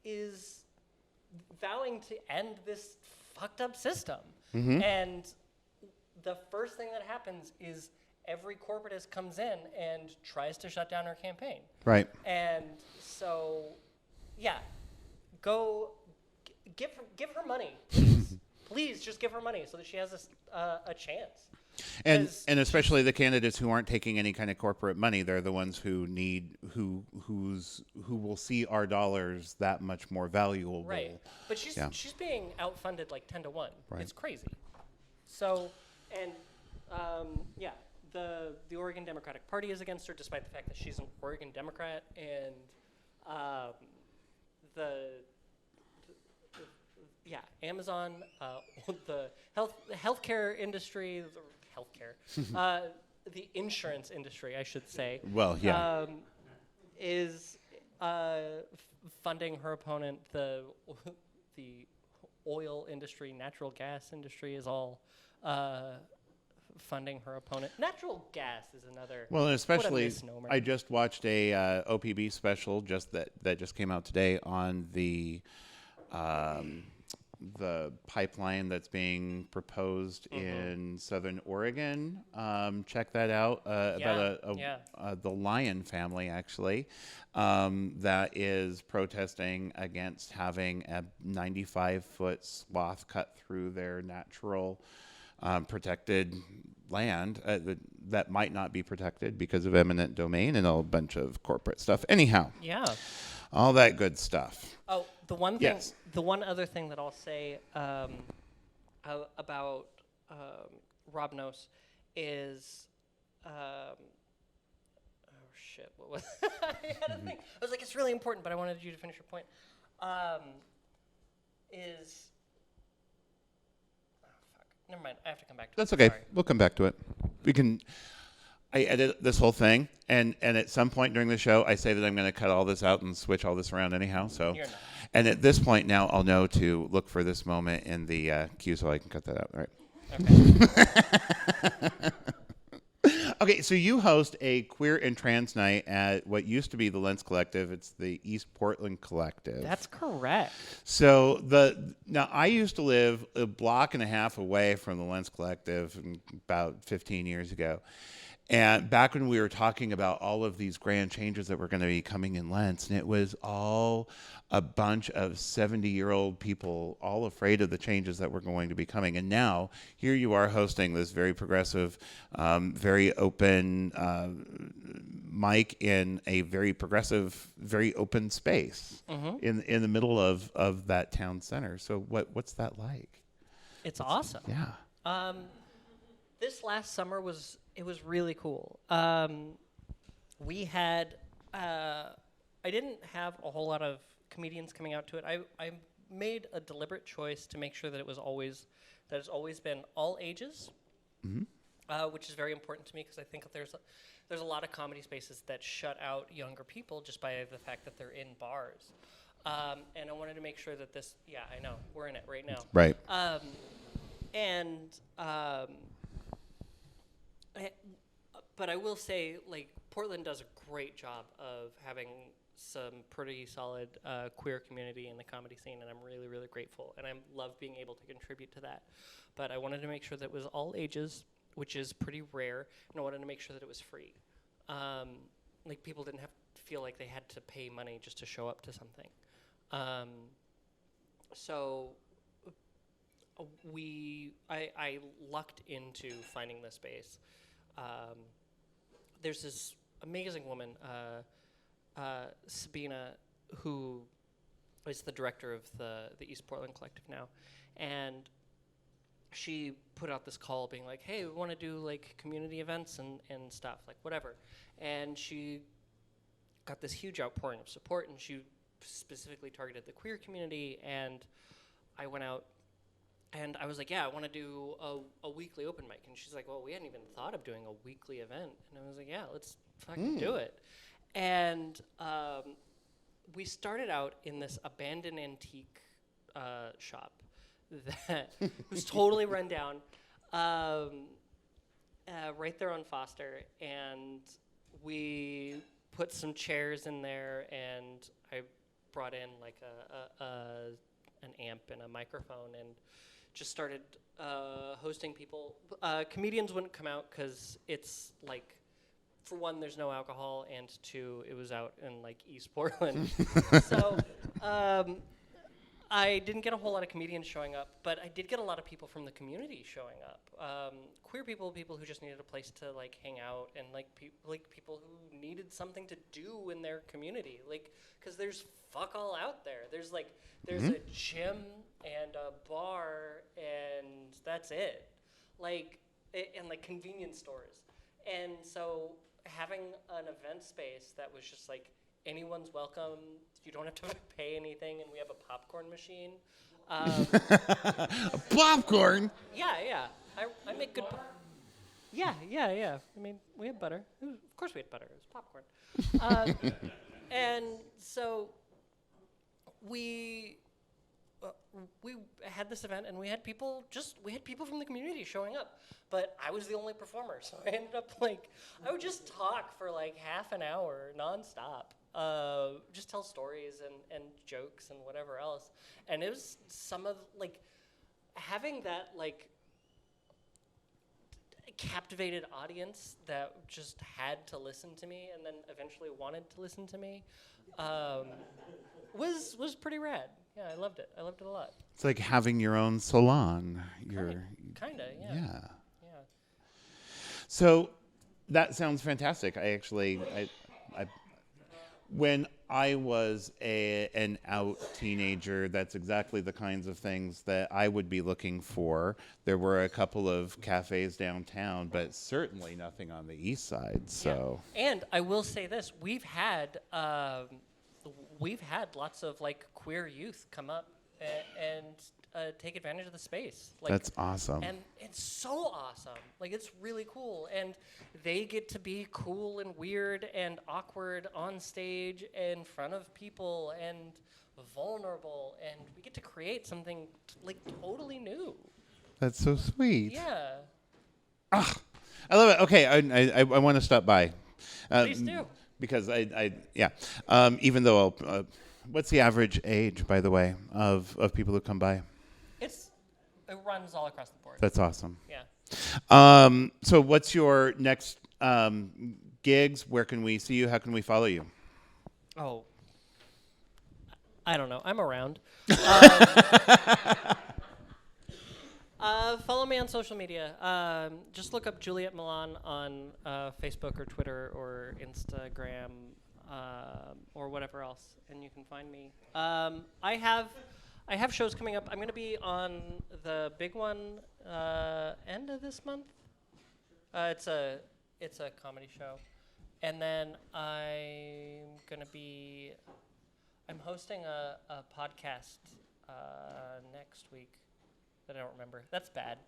is vowing to end this fucked up system. And the first thing that happens is every corporatist comes in and tries to shut down her campaign. Right. And so, yeah, give her money, please. Please just give her money so that she has a chance. And especially the candidates who aren't taking any kind of corporate money, they're the ones who will see our dollars that much more valuable. Right. But she's being outfunded like 10-1. Right. It's crazy. So, and the Oregon Democratic Party is against her, despite the fact that she's an Oregon Democrat, and Amazon, the healthcare industry, the insurance industry, I should say. Well, yeah. Is funding her opponent. The oil industry, natural gas industry is all funding her opponent. Natural gas is another. Well, and especially, misnomer. I just watched a OPB special that just came out today on the pipeline that's being proposed in Southern Oregon. Check that out. About the Lyon family, actually, that is protesting against having a 95-foot swath cut through their natural protected land that might not be protected because of eminent domain and a bunch of corporate stuff. Anyhow. Yeah. All that good stuff. Oh, the one thing. Yes. The one other thing that I'll say about Rob Knows is, oh shit, what was? I had a thing. I was like, it's really important, but I wanted you to finish your point. Never mind. I have to come back to it. That's okay. Sorry. We'll come back to it. I edit this whole thing, and at some point during the show, I say that I'm going to cut all this out and switch all this around anyhow. So, You're not. And at this point now, I'll know to look for this moment in the queue so I can cut that out. All right. Okay. Okay, so you host a queer and trans night at what used to be the Lens Collective. It's the East Portland Collective. That's correct. So now I used to live a block and a half away from the Lens Collective about 15 years ago. And back when we were talking about all of these grand changes that were going to be coming in Lens, and it was all a bunch of 70-year-old people all afraid of the changes that were going to be coming. And now here you are hosting this very progressive, very open mic in a very progressive, very open space in the middle of that town center. So what's that like? It's awesome. Yeah. This last summer was really cool. We had I didn't have a whole lot of comedians coming out to it. I made a deliberate choice to make sure that it's always been all ages, which is very important to me because I think there's a lot of comedy spaces that shut out younger people just by the fact that they're in bars. And I wanted to make sure that this, I know, we're in it right now. Right. But I will say, like, Portland does a great job of having some pretty solid queer community in the comedy scene, and I'm really, really grateful. And I love being able to contribute to that. But I wanted to make sure that it was all ages, which is pretty rare, and I wanted to make sure that it was free. Like, people didn't have to feel like they had to pay money just to show up to something. So I lucked into finding this space. There's this amazing woman, Sabina, who is the director of the East Portland Collective now, and she put out this call being like, hey, we want to do like community events and stuff, like whatever. And she got this huge outpouring of support, and she specifically targeted the queer community, and I went out and I was like, yeah, I want to do a weekly open mic. And she's like, well, we hadn't even thought of doing a weekly event. And I was like, yeah, let's fucking do it. And we started out in this abandoned antique shop that was totally run down, right there on Foster, and we put some chairs in there, and I brought in like an amp and a microphone, and just started hosting people. Comedians wouldn't come out because it's like, for one, there's no alcohol, and two, it was out in like East Portland. So I didn't get a whole lot of comedians showing up, but I did get a lot of people from the community showing up. Queer people, people who just needed a place to like hang out, and like people who needed something to do in their community, like, because there's fuck all out there. There's a gym and a bar, and that's it. Like, and like convenience stores. And so having an event space that was just like, anyone's welcome, you don't have to pay anything, and we have a popcorn machine. Popcorn? Yeah. I make good Yeah. I mean, we had butter. Of course we had butter. It was popcorn. And so we had this event, and we had people from the community showing up, but I was the only performer, so I ended up I would just talk for like half an hour nonstop, just tell stories and jokes and whatever else, and it was some of having that captivated audience that just had to listen to me and then eventually wanted to listen to me was pretty rad. Yeah, I loved it. I loved it a lot. It's like having your own salon. Kinda, yeah. Yeah. So that sounds fantastic. I when I was an out teenager, that's exactly the kinds of things that I would be looking for. There were a couple of cafes downtown, but certainly nothing on the east side. So. Yeah. And I will say this: we've had lots of queer youth come up and take advantage of the space. That's awesome. And it's so awesome. It's really cool. And they get to be cool and weird and awkward on stage in front of people and vulnerable. And we get to create something totally new. That's so sweet. Yeah. I love it. Okay, I want to stop by. Please do. Because even though what's the average age, by the way, of people who come by? It runs all across the board. That's awesome. Yeah. So what's your next gigs? Where can we see you? How can we follow you? Oh, I don't know. I'm around. Follow me on social media. Just look up Juliet Mylan on Facebook or Twitter or Instagram or whatever else, and you can find me. I have shows coming up. I'm going to be on the big one end of this month. It's a comedy show, and then I'm hosting a podcast next week that I don't remember. That's bad.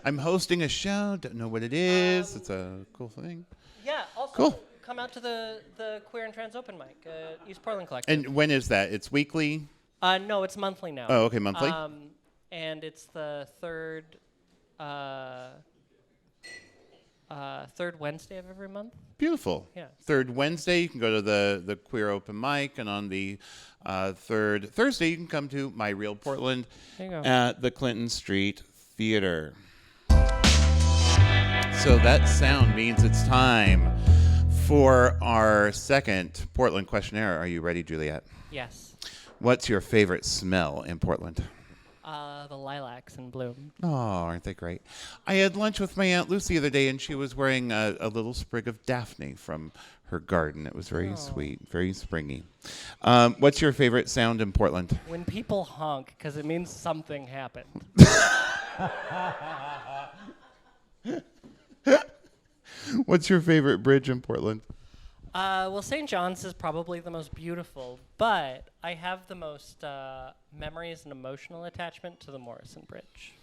I'm hosting a show. Don't know what it is. It's a cool thing. Yeah. Also, cool. Come out to the Queer and Trans Open Mic, East Portland Collective. And when is that? It's weekly? No, it's monthly now. Oh, okay, monthly. And it's the third Wednesday of every month. Beautiful. Yeah. Third Wednesday, you can go to the Queer Open Mic, and on the third Thursday, you can come to My Real Portland at the Clinton Street Theater. So that sound means it's time for our second Portland questionnaire. Are you ready, Juliet? Yes. What's your favorite smell in Portland? The lilacs in bloom. Oh, aren't they great? I had lunch with my Aunt Lucy the other day, and she was wearing a little sprig of Daphne from her garden. It was very sweet, very springy. What's your favorite sound in Portland? When people honk, because it means something happened. What's your favorite bridge in Portland? Well, St. John's is probably the most beautiful, but I have the most memories and emotional attachment to the Morrison Bridge.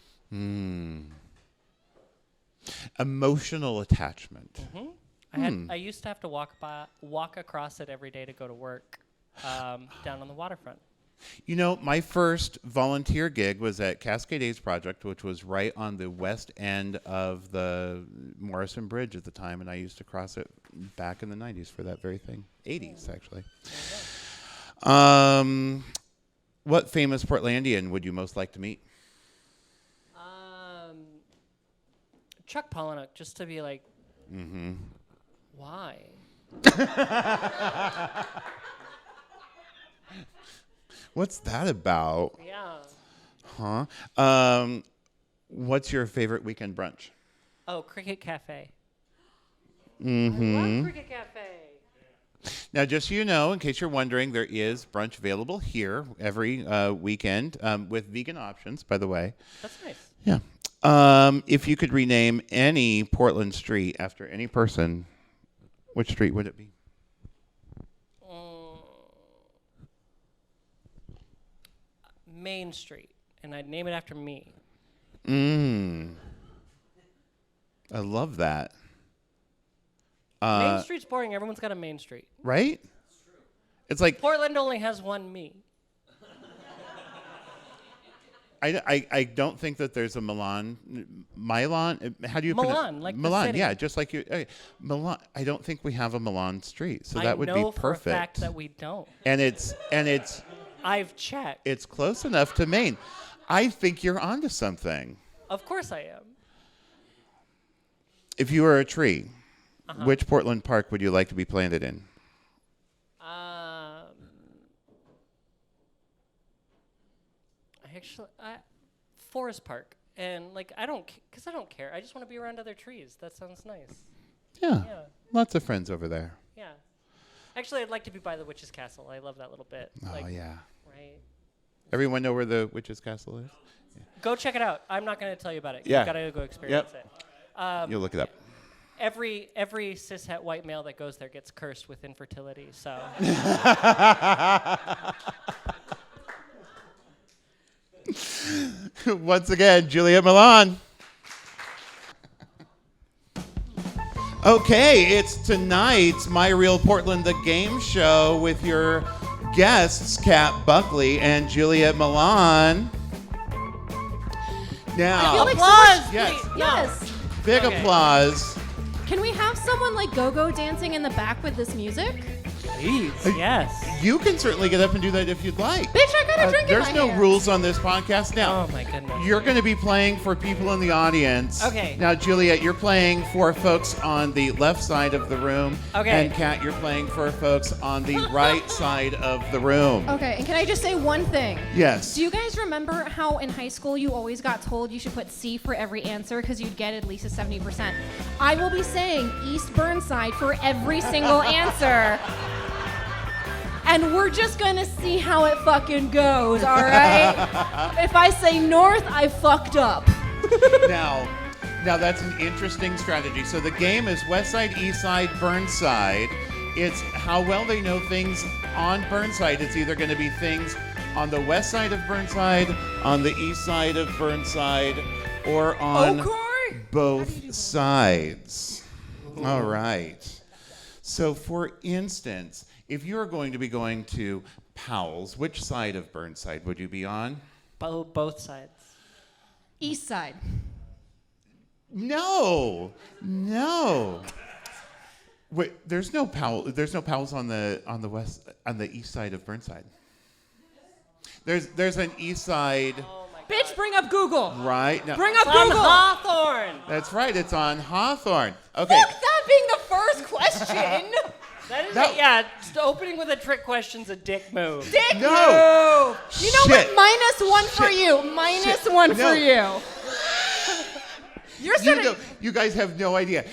Emotional attachment. Mm-hmm. I used to have to walk across it every day to go to work down on the waterfront. You know, my first volunteer gig was at Cascade A's Project, which was right on the west end of the Morrison Bridge at the time, and I used to cross it back in the 90s for that very thing. 80s, actually. What famous Portlandian would you most like to meet? Chuck Palahniuk, just to be like, why? What's that about? Yeah. Huh? What's your favorite weekend brunch? Oh, Cricket Cafe. I Mm-hmm. love Cricket Cafe. Now, just so you know, in case you're wondering, there is brunch available here every weekend with vegan options, by the way. That's nice. Yeah. If you could rename any Portland street after any person, which street would it be? Main Street, and I'd name it after me. I love that. Main Street's boring. Everyone's got a Main Street. Right? It's like Portland only has one me. I don't think that there's a Mylan. How do you Milan, like the Milan? city. Yeah, just like you. Milan. I don't think we have a Milan street, so I that would know be for a perfect. fact that we don't. And it's I've checked. it's close enough to Maine. I think you're onto something. Of course I am. If you were a tree, which Portland park would you like to be planted in? Forest Park, and like I don't care. I just want to be around other trees. That sounds nice. Yeah, Yeah. lots of friends over there. Yeah. Actually, I'd like to be by the Witch's Castle. I love that little bit. Oh yeah. Right. Everyone know where the Witch's Castle is? Go check it out. I'm not going to tell you about it. Yeah. You got to go experience it. You'll look it up. Every cishet white male that goes there gets cursed with infertility. So. Once again, Juliet Mylan. Okay, it's tonight's My Real Portland, the game show with your guests, Kat Buckley and Juliet Mylan. Now, I feel like Applause! yes, Yes. big Okay. applause. Can we have someone like go-go dancing in the back with this music? Please. Yes. You can certainly get up and do that if you'd like. Bitch, I got a drink in There's my no hand. rules on this podcast now. Oh my goodness. You're going to be playing for people in the audience. Okay. Now, Juliet, you're playing for folks on the left side of the room. Okay. And Kat, you're playing for folks on the right side of the room. Okay, and can I just say one thing? Yes. Do you guys remember how in high school you always got told you should put C for every answer because you'd get at least a 70%? I will be saying East Burnside for every single answer. And we're just gonna see how it fucking goes, all right? If I say north, I fucked up. Now that's an interesting strategy. So the game is West Side, East Side, Burnside. It's how well they know things on Burnside. It's either going to be things on the west side of Burnside, on the east side of Burnside, or on both sides. All right. So for instance, if you're going to be going to Powell's, which side of Burnside would you be on? Both sides. East side. No. Wait, there's no Powell's on the east side of Burnside. There's an east side. Bitch, bring up Google. Right. No, Bring up On Google. Hawthorne. that's right. It's on Hawthorne. Okay. Fuck that being the first question. That is No. just opening with a trick question's a dick move. Dick No. move. You know Shit. what? -1 for Shit. you. -1 No. for you. You're sitting. You guys have no idea.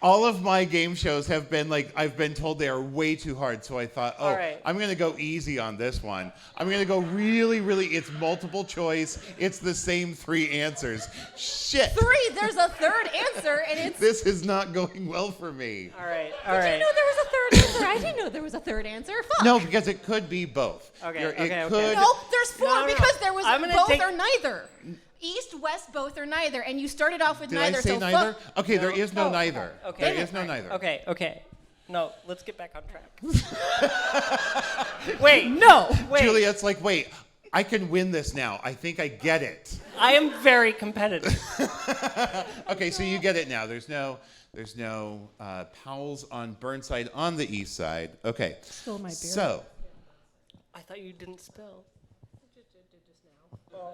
All of my game shows have been like, I've been told they are way too hard. So I thought, All right. I'm going to go easy on this one. I'm going to go really, it's multiple choice. It's the same 3 answers. Shit. 3. There's a third answer, and it's. This is not going well for me. All right. Did you know there was a third answer? I didn't know there was a third answer. Fuck. No, because it could be both. Okay, It okay, okay. could. Nope, there's 4 No. because there was I'm gonna both take- or neither. East, west, both or neither, and you started off with Did neither. I say so neither? fuck. Okay, there is no Oh, neither. okay. There is no neither. Okay. No, let's get back on track. Wait. No. Wait. Juliet's like, wait, I can win this now. I think I get it. I am very competitive. Okay, so you get it now. There's no Powell's on Burnside on the east side. Okay. Spilled my beer. So, I thought you didn't spill.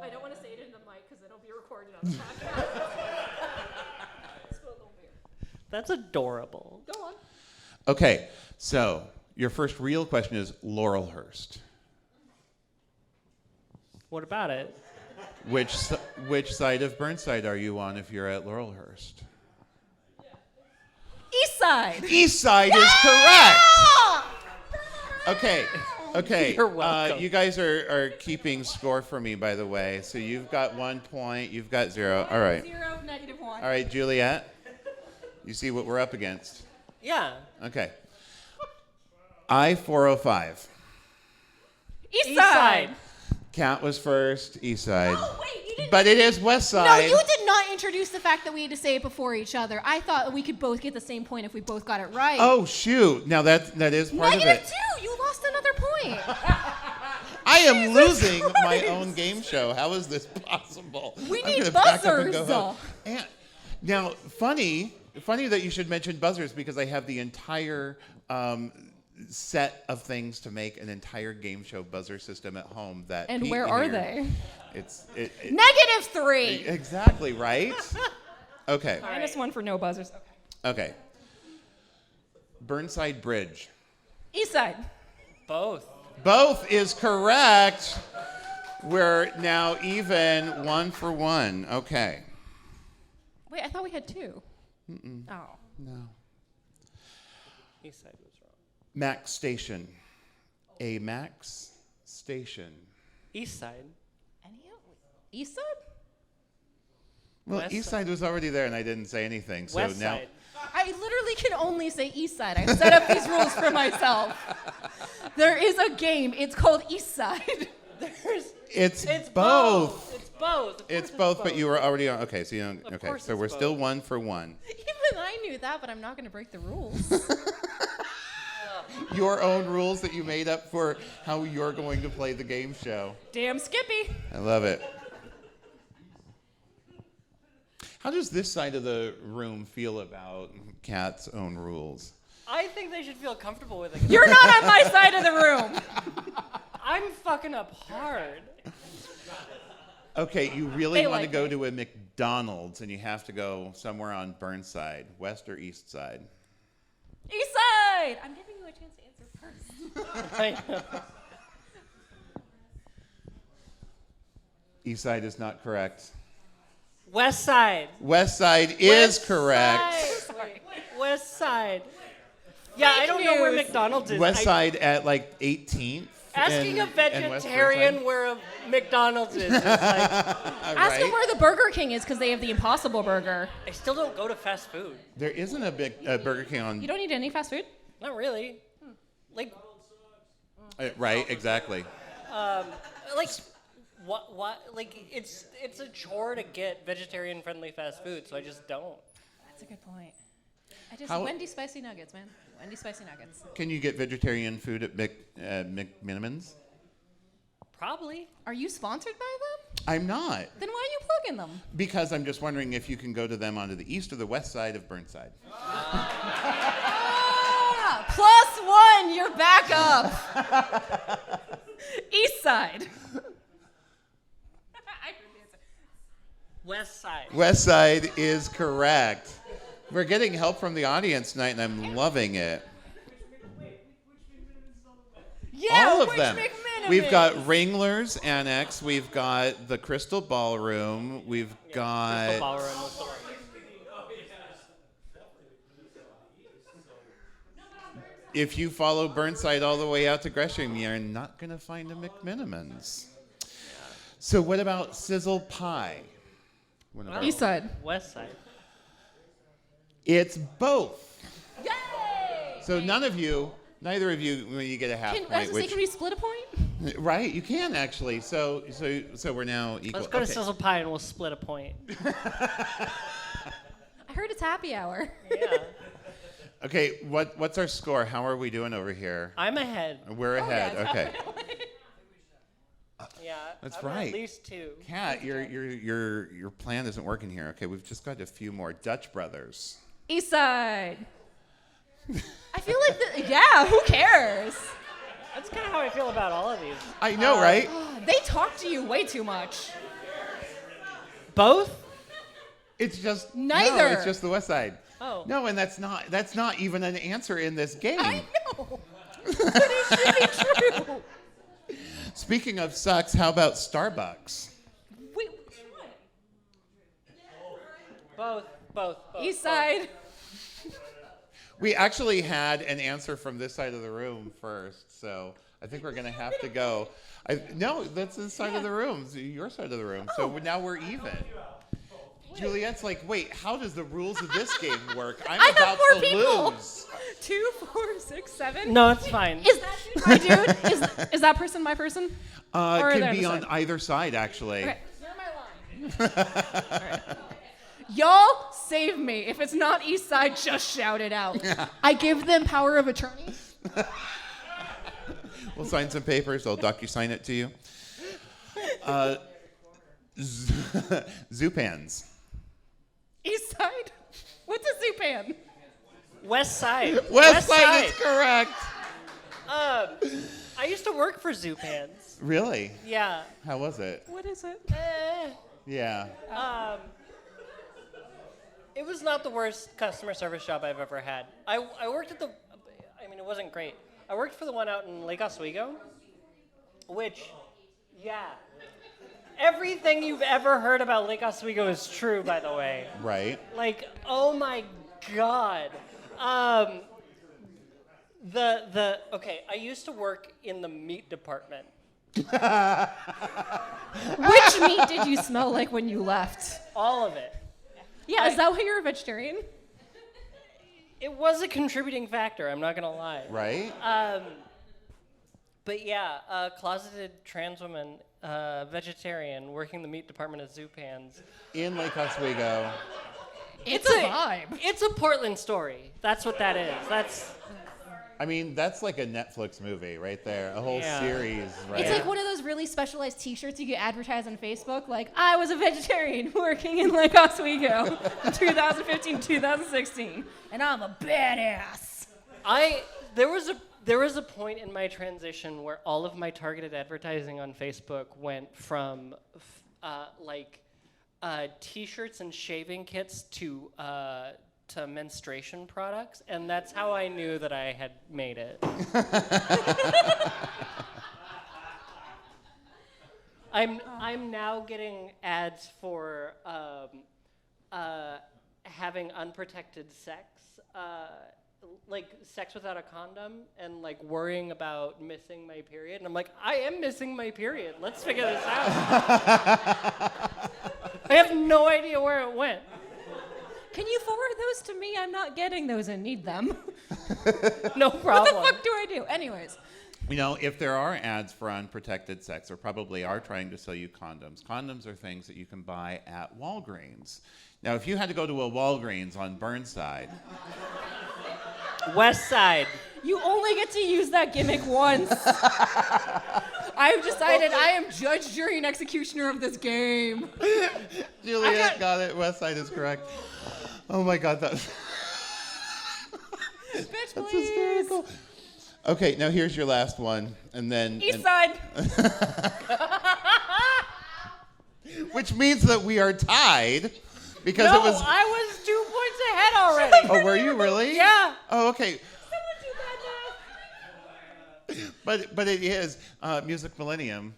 I don't want to say it in the mic because it'll be recorded on the podcast. That's adorable. Go on. okay. So, your first real question is Laurelhurst. What about it? Which side of Burnside are you on if you're at Laurelhurst? East side. East side is correct. Okay. You're welcome. You guys are keeping score for me, by the way. So you've got 1 point. You've got 0. All right. 0, -1. All right, Juliet. You see what we're up against. Yeah. Okay. I-405. East East side. side. Cat was first. East side. Oh, wait, you didn't. But it is West No, side. you did not introduce the fact that we had to say it before each other. I thought we could both get the same point if we both got it right. Oh shoot! Now that is part of it. -2. You lost another point. I am losing my own game show. How is this possible? We I'm need gonna back up and go buzzers. home. And now, funny that you should mention buzzers because I have the entire set of things to make an entire game show buzzer system at home. That And Pete where are here- they? It's -3. exactly right. Okay. -1 for no buzzers. Okay. Okay. Burnside Bridge. East side. Both. Both is correct. We're now even 1 for 1. Okay. Wait, I thought we had 2. Oh. No. East side was wrong. Max Station. A Max Station. East side. East side? Well, West East side. side was already there, and I didn't say anything. So West now, side. I literally can only say east side. I've set up these rules for myself. There is a game. It's called East Side. it's It's both. It's both. Of It's course both, but you were already on. Okay, so you don't. Of Okay, course so it's we're still both. 1 for 1. Even I knew that, but I'm not going to break the rules. Your own rules that you made up for how you're going to play the game show. Damn Skippy. I love it. How does this side of the room feel about Kat's own rules? I think they should feel comfortable with it. You're not on my side of the room. I'm fucking up hard. Okay, you really They want to like go me. to a McDonald's and you have to go somewhere on Burnside, west or east side? East Side. I'm giving you a chance to answer first. I know. East side is not correct. West side. West side is West correct. side. West side. Yeah, I Fake don't know where news. McDonald's is. West side at like 18th. Asking and- a and West vegetarian Burnside. where a McDonald's is like, Ask them where the Burger King is because they have the Impossible Burger. I still don't go to fast food. There isn't a big Burger King on. You don't need any fast food? Not really. Like, Right, exactly. like, what? Like, it's a chore to get vegetarian-friendly fast food, so I just don't. That's a good point. How- Wendy's spicy nuggets, man. Wendy's spicy nuggets. Can you get vegetarian food at McMinimans? Probably. Are you sponsored by them? I'm not. Then why are you plugging them? Because I'm just wondering if you can go to them onto the east or the west side of Burnside. Ah, +1, you're back up. East Side. West side. West side is correct. We're getting help from the audience tonight, and I'm loving it. Yeah, All of which them. McMiniman? We've got Wranglers Annex. We've got the Crystal Ballroom. We've got. Ballroom was the one. If you follow Burnside all the way out to Gresham, you're not going to find a McMinimans. So what about Sizzle Pie? One of our- East Side. West side. It's both. Yay! So neither of you, when you get a half Can, point. can we split a point? Right, you can actually. So we're now equal. Let's go to Okay. Sizzle Pie and we'll split a point. I heard it's happy hour. Yeah. Okay, what's our score? How are we doing over here? I'm ahead. We're ahead. yeah, Okay. Yeah. That's I'm right. At least 2. Kat, your plan isn't working here. Okay, we've just got a few more. Dutch Brothers. East Side. I feel like who cares? That's kind of how I feel about all of these. I know, right? They talk to you way too much. Both? It's just Neither. No, it's just the West Side. Oh. No, and that's not even an answer in this game. I know. But it should be true. Speaking of sucks, how about Starbucks? Wait, which one? Both. East Side. We actually had an answer from this side of the room first, so I think we're going to have to go. No, that's this side of the room, your side of the room. So now we're even. Juliet's like, wait, how does the rules of this game work? I'm I have about more to people. lose. 2, 4, 6, 7. No, it's fine. Is that dude my dude? Is that person my person? Or are It they can be the on side? either side, actually. Okay, you're my line. All right. Y'all save me. If it's not East Side, just shout it out. I give them power of attorney. We'll sign some papers. They'll docu-sign it to you. Zupans. East Side? What's a Zupan? West Side. West Side is correct. I used to work for Zupans. Really? Yeah. How was it? What is it? Yeah. It was not the worst customer service job I've ever had. I worked at it wasn't great. I worked for the one out in Lake Oswego, which, yeah. Everything you've ever heard about Lake Oswego is true, by the way. Right. Like, oh my God. Okay, I used to work in the meat department. Which meat did you smell like when you left? All of it. Yeah, is that why you're a vegetarian? It was a contributing factor, I'm not gonna lie. Right? But yeah, closeted trans woman, vegetarian, working the meat department at Zupans. In Lake Oswego. It's a vibe. It's a Portland story. That's what that is. That's like a Netflix movie right there. A whole Yeah. series, right? It's like one of those really specialized T-shirts you get advertised on Facebook, like, I was a vegetarian working in Lake Oswego in 2015, 2016, and I'm a badass. There was a point in my transition where all of my targeted advertising on Facebook went from T-shirts and shaving kits to menstruation products, and that's how I knew that I had made it. I'm now getting ads for having unprotected sex, like sex without a condom, and like worrying about missing my period. And I'm like, I am missing my period. Let's figure this out. I have no idea where it went. Can you forward those to me? I'm not getting those and need them. No problem. What the fuck do I do? Anyways. If there are ads for unprotected sex, there probably are trying to sell you condoms. Condoms are things that you can buy at Walgreens. Now, if you had to go to a Walgreens on Burnside. West Side. You only get to use that gimmick once. I've decided I am judge, jury, and executioner of this game. Juliet got it. West Side is correct. Oh my God, that's Bitch, please. hysterical. Okay, now here's your last one, and then East Side. which means that we are tied because No, it was. I was 2 points ahead already. Oh, were you really? Yeah. Oh, okay. Someone do that But it is Music Millennium.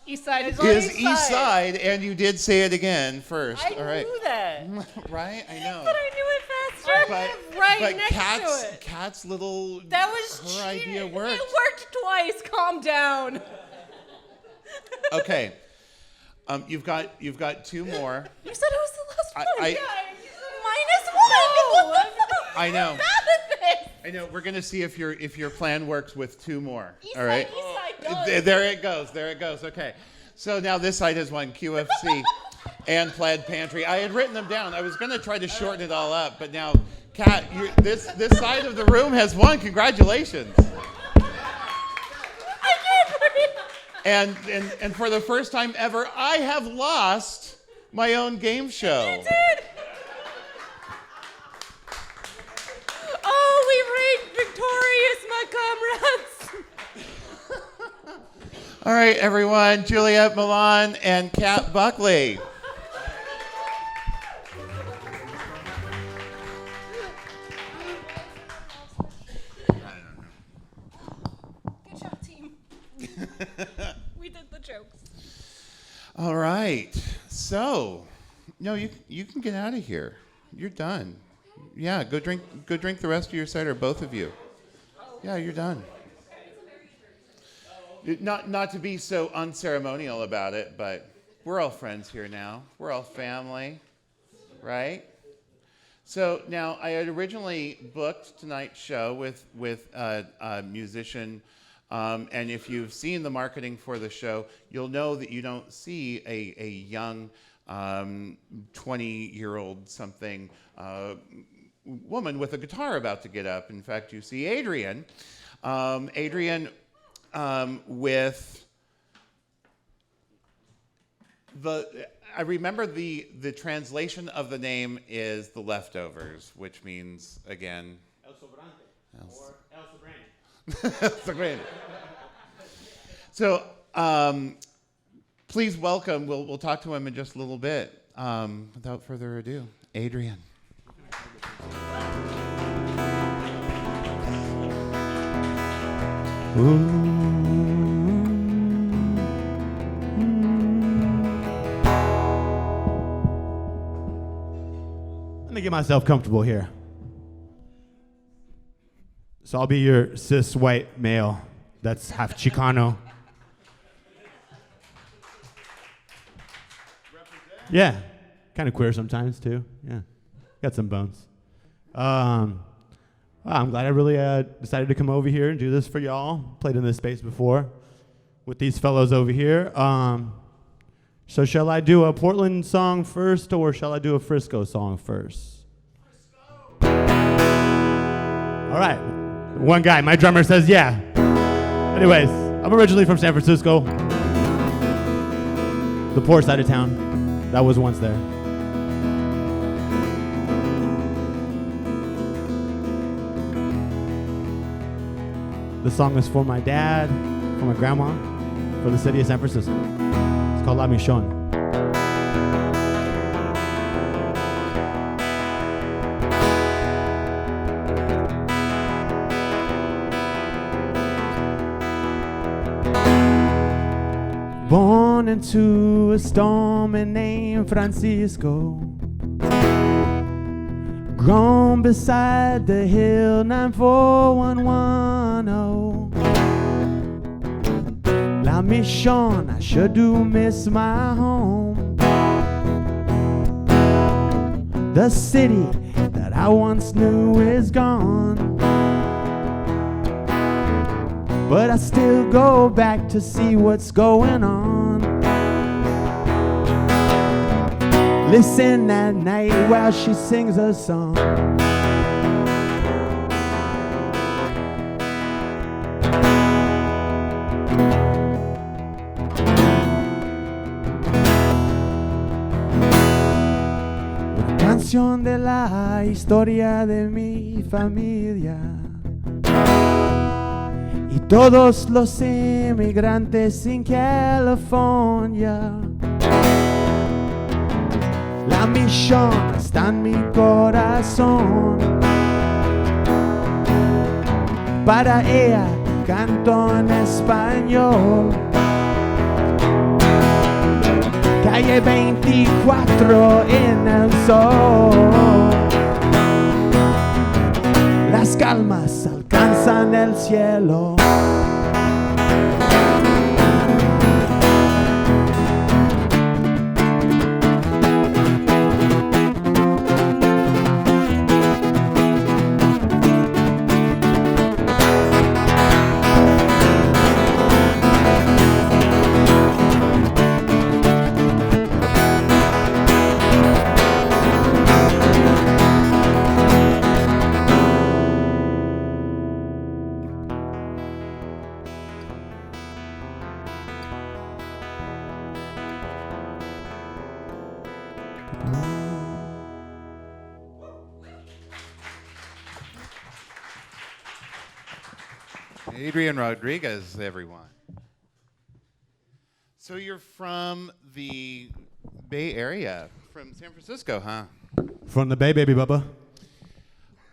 East Side is Is East Side, and you did say it again first. I All right. knew that. Right? I know. But I knew it faster. But, right but next Kat's, to it. Kat's little That was her cheating. idea It worked. worked twice. Calm down. Okay. You've got 2 more. You said it was the last one. I- -1. What the fuck? I know. How bad is this? I know. We're gonna see if your plan works with 2 more. East All right. Side, East Side, go. There it goes. There it goes. Okay. So now this side has won QFC. and plaid pantry. I had written them down. I was going to try to shorten it all up, but now, Kat, this side of the room has won. Congratulations. And for the first time ever, I have lost my own game show. You did. Oh, we reign victorious, my comrades. All right, everyone. Juliet Mylan and Kat Buckley. Good job, team. We did the jokes. All right. So, no, you can get out of here. You're done. Yeah, go drink the rest of your cider, both of you. Yeah, you're done. Not to be so unceremonial about it, but we're all friends here now. We're all family, right? So now I had originally booked tonight's show with a musician, and if you've seen the marketing for the show, you'll know that you don't see a young 20-year-old something woman with a guitar about to get up. In fact, you see Adrian. With I remember the translation of the name is the leftovers, which means, again, El Sobrante. Or El Sobrante. Sobrante. So please welcome, we'll talk to him in just a little bit. Without further ado, Adrian. Let me get myself comfortable here. So I'll be your cis white male that's half Chicano. Yeah, kind of queer sometimes too. Yeah, got some bones. I'm glad I really decided to come over here and do this for y'all. Played in this space before with these fellows over here. So shall I do a Portland song first, or shall I do a Frisco song first? Frisco! All right. One guy, my drummer, says yeah. Anyways, I'm originally from San Francisco, the poor side of town. That was once there. The song is for my dad, for my grandma, for the city of San Francisco. It's called La Michon. Born into a stormy name, Francisco. Grown beside the hill 94110. La Michon, I sure do miss my home. The city that I once knew is gone, but I still go back to see what's going on. Listen at night while she sings a song. Canción de la historia de mi familia y todos los inmigrantes en California. La Michon está en mi corazón. Para ella canto en español. Calle 24 en el sol. Las calmas alcanzan el cielo. Adrian Rodriguez, everyone. So you're from the Bay Area, from San Francisco, huh? From the Bay, baby bubba.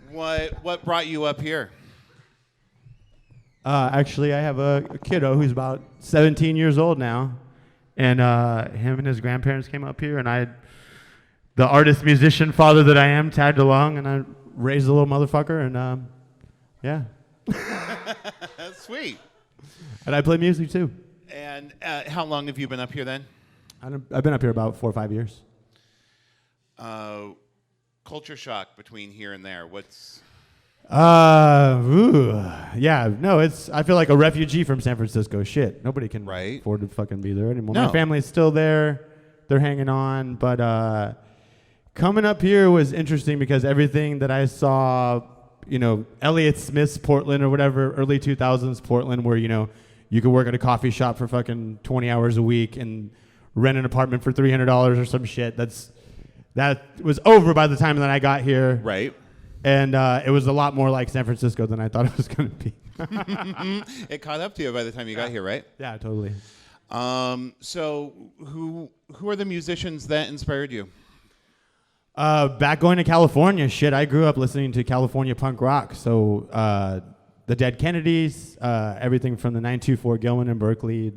What brought you up here? Actually, I have a kiddo who's about 17 years old now, and him and his grandparents came up here, and the artist musician father that I am, tagged along, and I raised the little motherfucker, and yeah. That's sweet. And I play music too. And how long have you been up here then? I've been up here about 4 or 5 years. Culture shock between here and there. What's... Yeah, no, I feel like a refugee from San Francisco. Shit, nobody can Right. afford to fucking be there anymore. No. My family's still there. They're hanging on. But coming up here was interesting because everything that I saw, Elliott Smith's Portland or whatever, early 2000s Portland, where, you could work at a coffee shop for fucking 20 hours a week and rent an apartment for $300 or some shit. That was over by the time that I got here. Right. And it was a lot more like San Francisco than I thought it was going to be. It caught up to you by the time you got here, right? Yeah, totally. So who are the musicians that inspired you? Back going to California, shit, I grew up listening to California punk rock. So the Dead Kennedys, everything from the 924 Gilman and Berkeley,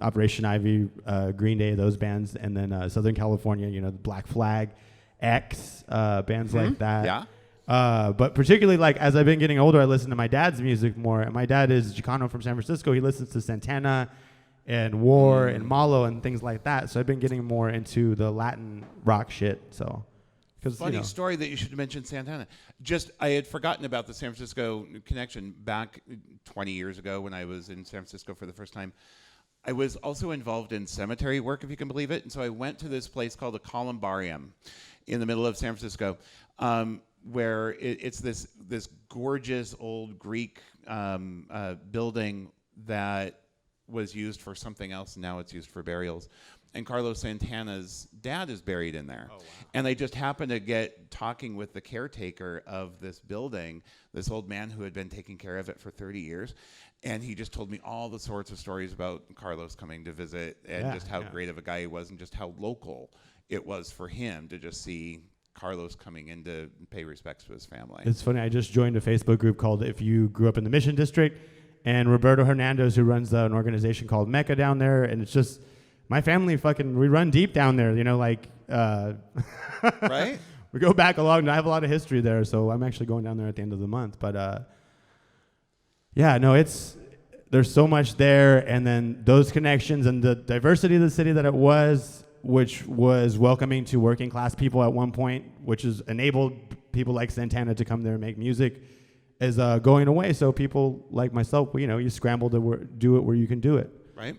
Operation Ivy, Green Day, those bands, and then Southern California, the Black Flag, X, bands like that. Yeah. But particularly, like, as I've been getting older, I listen to my dad's music more. And my dad is Chicano from San Francisco. He listens to Santana and War and Malo and things like that. So I've been getting more into the Latin rock shit. So, Funny story that you should mention Santana. I had forgotten about the San Francisco connection. Back 20 years ago when I was in San Francisco for the first time, I was also involved in cemetery work, if you can believe it. And so I went to this place called the Columbarium in the middle of San Francisco, where it's this gorgeous old Greek building that was used for something else, and now it's used for burials. And Carlos Santana's dad is buried in there. Oh, wow. And they just happened to get talking with the caretaker of this building, this old man who had been taking care of it for 30 years. And he just told me all the sorts of stories about Carlos coming to visit and just how great of a guy he was and just how local it was for him to just see Carlos coming in to pay respects to his family. It's funny. I just joined a Facebook group called If You Grew Up in the Mission District, and Roberto Hernandez, who runs an organization called Mecca down there, and it's just my family we run deep down there, Right? We go back a long. I have a lot of history there, so I'm actually going down there at the end of the month. But there's so much there, and then those connections and the diversity of the city that it was, which was welcoming to working class people at one point, which has enabled people like Santana to come there and make music, is going away. So people like myself, you scramble to do it where you can do it. Right.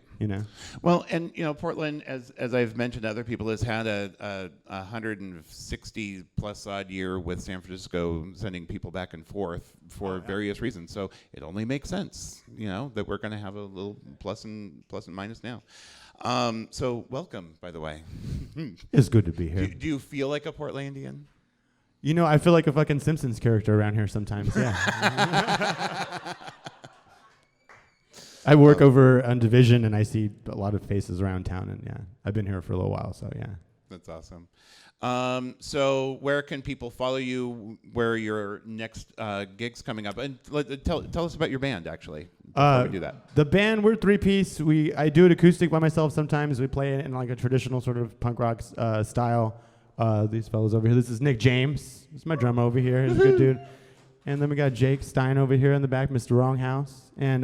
Well, and Portland, as I've mentioned to other people, has had a 160 plus odd year with San Francisco sending people back and forth for various reasons. So it only makes sense, that we're going to have a little plus and minus now. So welcome, by the way. It's good to be here. Do you feel like a Portlandian? I feel like a fucking Simpsons character around here sometimes. Yeah. I work over on Division, and I see a lot of faces around town, and I've been here for a little while, so yeah. That's awesome. So where can people follow you? Where are your next gigs coming up? And tell us about your band, actually, before we do that. The band, we're 3-piece. I do it acoustic by myself sometimes. We play it in like a traditional sort of punk rock style. These fellows over here. This is Nick James. This is my drummer over here. He's a good dude. And then we got Jake Stein over here in the back, Mr. Wronghouse. And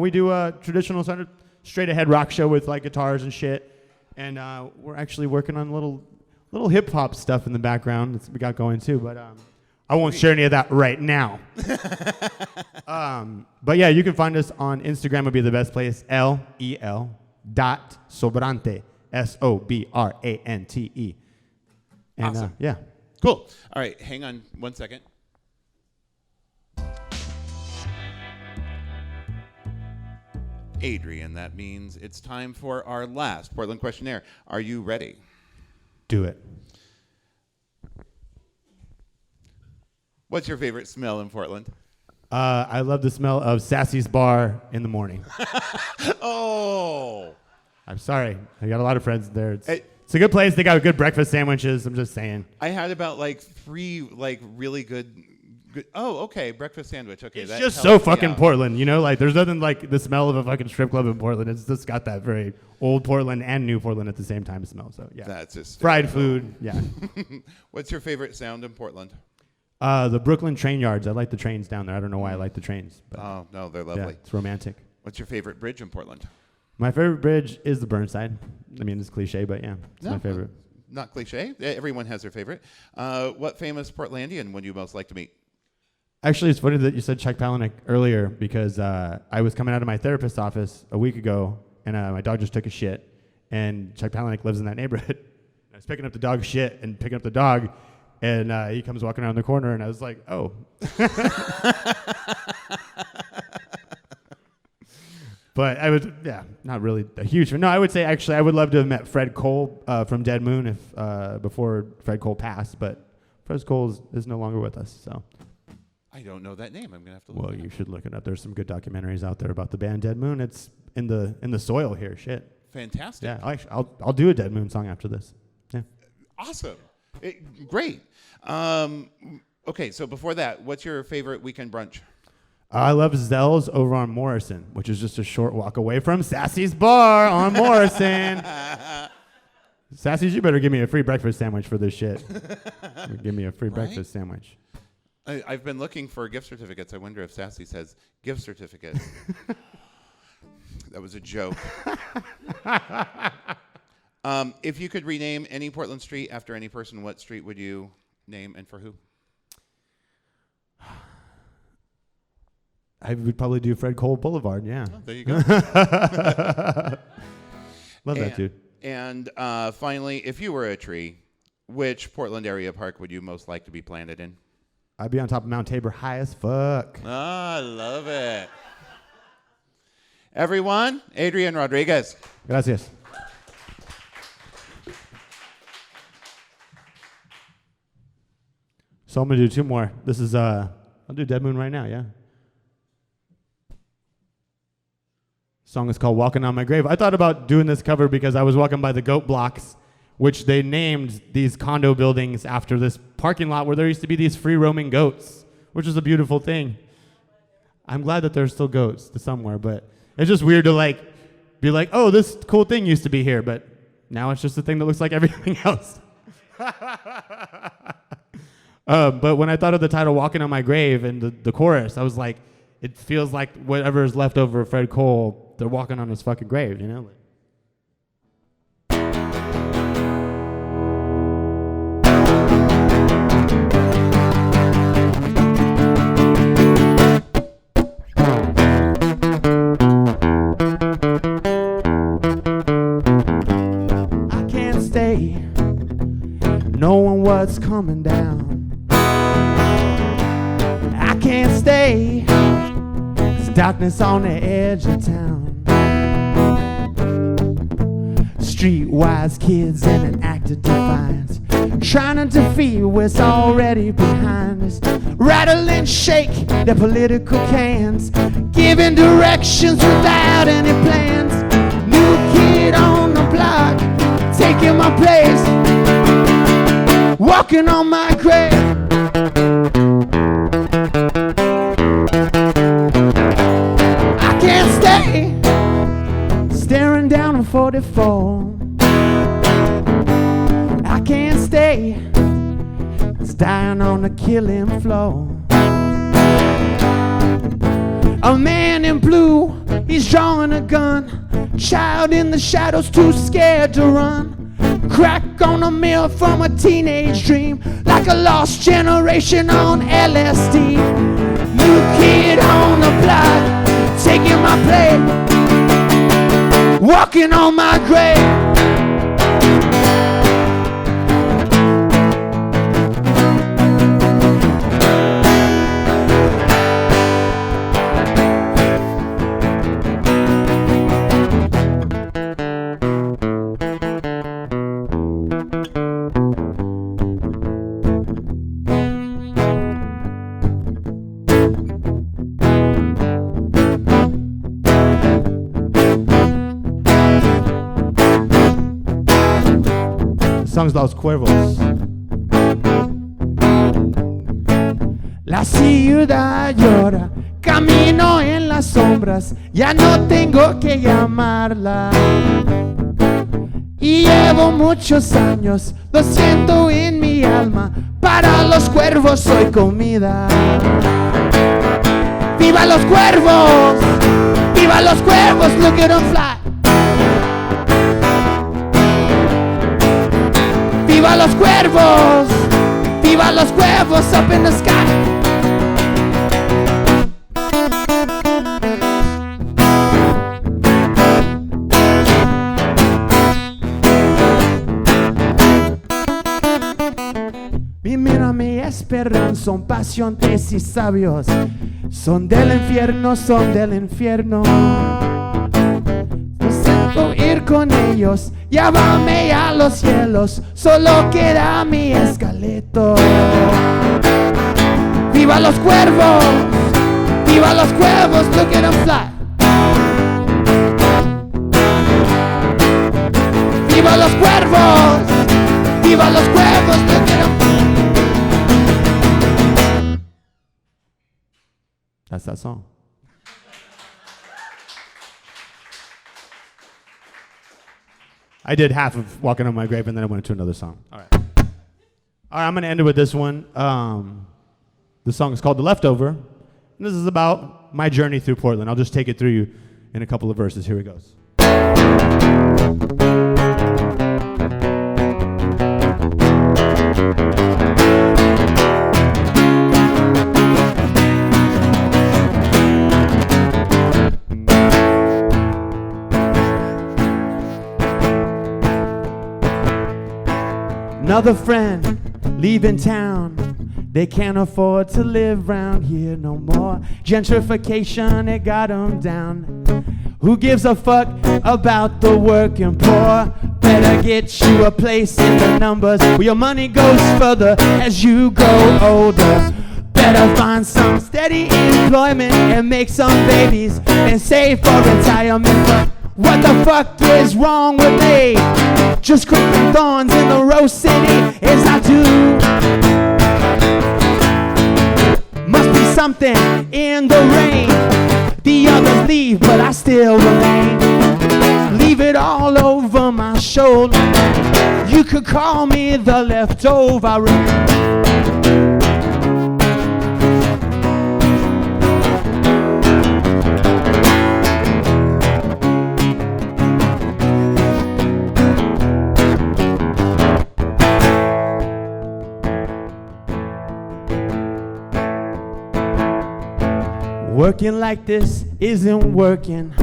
we do a traditional sort of straight ahead rock show with like guitars and shit. And we're actually working on little hip hop stuff in the background that we got going too. But I won't share any of that right now. But yeah, you can find us on Instagram. Would be the best place. LEL.Sobrante. SOBRANTE. And awesome. Yeah. Cool. All right, hang on 1 second. Adrian, that means it's time for our last Portland questionnaire. Are you ready? Do it. What's your favorite smell in Portland? I love the smell of Sassy's Bar in the morning. Oh. I'm sorry. I got a lot of friends there. It's a good place. They got good breakfast sandwiches. I'm just saying. I had about like 3 like really good. Oh, okay. Breakfast sandwich. Okay, It's that just helps so me fucking out. Portland, you know? Like, there's nothing like the smell of a fucking strip club in Portland. It's just got that very old Portland and new Portland at the same time smell. So, yeah. That's just fried food. Yeah. What's your favorite sound in Portland? The Brooklyn train yards. I like the trains down there. I don't know why I like the trains. But Oh no, they're yeah, lovely. it's romantic. What's your favorite bridge in Portland? My favorite bridge is the Burnside. I mean, it's cliche, but yeah, it's my favorite. Not cliche. Everyone has their favorite. What famous Portlandian would you most like to meet? Actually, it's funny that you said Chuck Palahniuk earlier because I was coming out of my therapist's office a week ago, and my dog just took a shit, and Chuck Palahniuk lives in that neighborhood. I was picking up the dog's shit and picking up the dog, and he comes walking around the corner, and I was like, oh. But I was, not really a huge fan. No, I would say actually I would love to have met Fred Cole from Dead Moon before Fred Cole passed, but Fred Cole is no longer with us, so. I don't know that name. I'm gonna have to look. Well, you should look it up. There's some good documentaries out there about the band Dead Moon. It's in the soil here. Shit. Fantastic. Yeah, I'll do a Dead Moon song after this. Yeah. Awesome. Great. Okay, so before that, what's your favorite weekend brunch? I love Zell's over on Morrison, which is just a short walk away from Sassy's Bar on Morrison. Sassy's, you better give me a free breakfast sandwich for this shit. Give me a free breakfast sandwich. I've been looking for gift certificates. I wonder if Sassy says gift certificate. That was a joke. If you could rename any Portland street after any person, what street would you name and for who? I would probably do Fred Cole Boulevard, yeah. Oh, there you go. Love that dude. And finally, if you were a tree, which Portland area park would you most like to be planted in? I'd be on top of Mount Tabor high as fuck. Ah, I love it. Everyone, Adrian Rodriguez. Gracias. So I'm going to do 2 more. This is, I'll do Dead Moon right now, yeah. Song is called Walking on My Grave. I thought about doing this cover because I was walking by the goat blocks, which they named these condo buildings after this parking lot where there used to be these free roaming goats, which is a beautiful thing. I'm glad that there's still goats somewhere, but it's just weird to be like, oh, this cool thing used to be here, but now it's just a thing that looks like everything else. But when I thought of the title Walking on My Grave and the chorus, I was like, it feels like whatever is left over of Fred Cole, they're walking on his fucking grave, you know? I can't stay knowing what's coming down. I can't stay. There's darkness on the edge of town. Streetwise kids in an act of defiance, trying to defeat what's already behind us. Rattle and shake their political cans, giving directions without any plans. New kid on the block, taking my place, walking on my grave. I can't stay staring down a 44. I can't stay, it's dying on the killing floor. A man in blue, he's drawing a gun. Child in the shadows, too scared to run. Crack on a meal from a teenage dream, like a lost generation on LSD. New kid on the block, taking my place, walking on my grave. song's Los Cuervos. La ciudad llora, camino en las sombras, ya no tengo que llamarla. Y llevo muchos años, lo siento en mi alma, para los cuervos soy comida. ¡Viva los cuervos! ¡Viva los cuervos! Look at them fly. ¡Viva los cuervos! ¡Viva los cuervos up in the sky! Mi esperanza, son pacientes y sabios, son del infierno, son del infierno. No siento ir con ellos, llévame a los cielos, solo queda mi esqueleto. ¡Viva los cuervos! ¡Viva los cuervos! Look at them fly. ¡Viva los cuervos! ¡Viva los cuervos! Look at them fly. That's that song. I did half of Walking on My Grave, and then I went into another song. All right. All right, I'm going to end it with this one. The song is called The Leftover. And this is about my journey through Portland. I'll just take it through you in a couple of verses. Here it goes. Another friend leaving town. They can't afford to live round here no more. Gentrification, it got them down. Who gives a fuck about the working poor? Better get you a place in the numbers where your money goes further as you grow older. Better find some steady employment and make some babies and save for retirement. But what the fuck is wrong with me? Just creeping thorns in the Rose City as I do. Must be something in the rain. The others leave, but I still remain. Leave it all over my shoulder. You could call me the leftover. Working like this isn't working.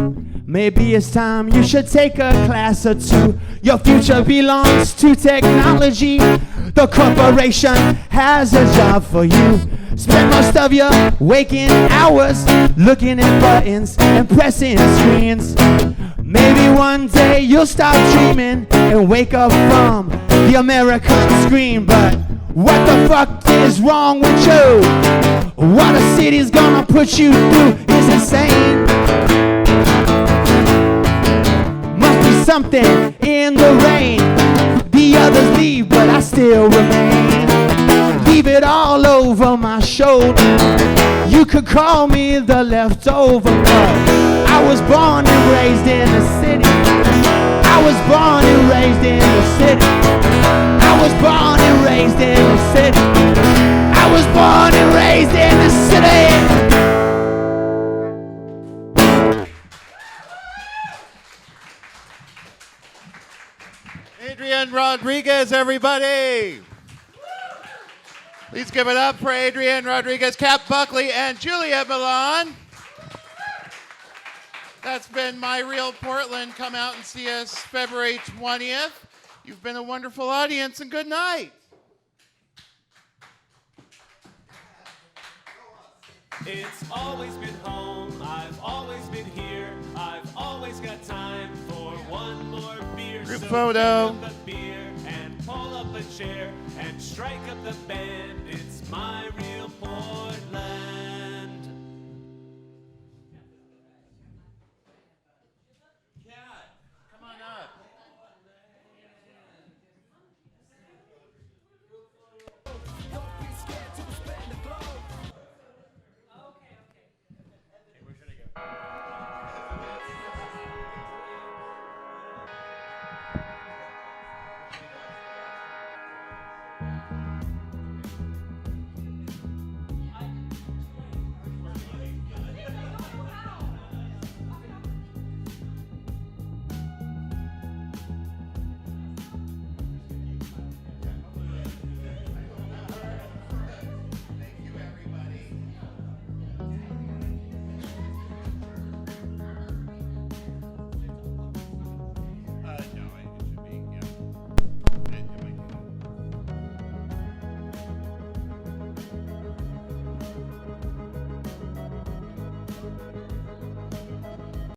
Maybe it's time you should take a class or two. Your future belongs to technology. The corporation has a job for you. Spend most of your waking hours looking at buttons and pressing screens. Maybe one day you'll stop dreaming and wake up from the American screen. But what the fuck is wrong with you? What a city's gonna put you through is insane. Must be something in the rain. The others leave, but I still remain. Leave it all over my shoulder. You could call me the leftover, but I was born and raised in the city. I was born and raised in the city. I was born and raised in the city. I was born and raised in the city. Adrian Rodriguez, everybody. Please give it up for Adrian Rodriguez, Cap Buckley, and Juliet Mylan. That's been My Real Portland. Come out and see us February 20th. You've been a wonderful audience, and good night. It's always been home, I've always been here, I've always got time for one more beer. Group So photo. pick up a beer and pull up a chair and strike up the band. It's My Real Portland.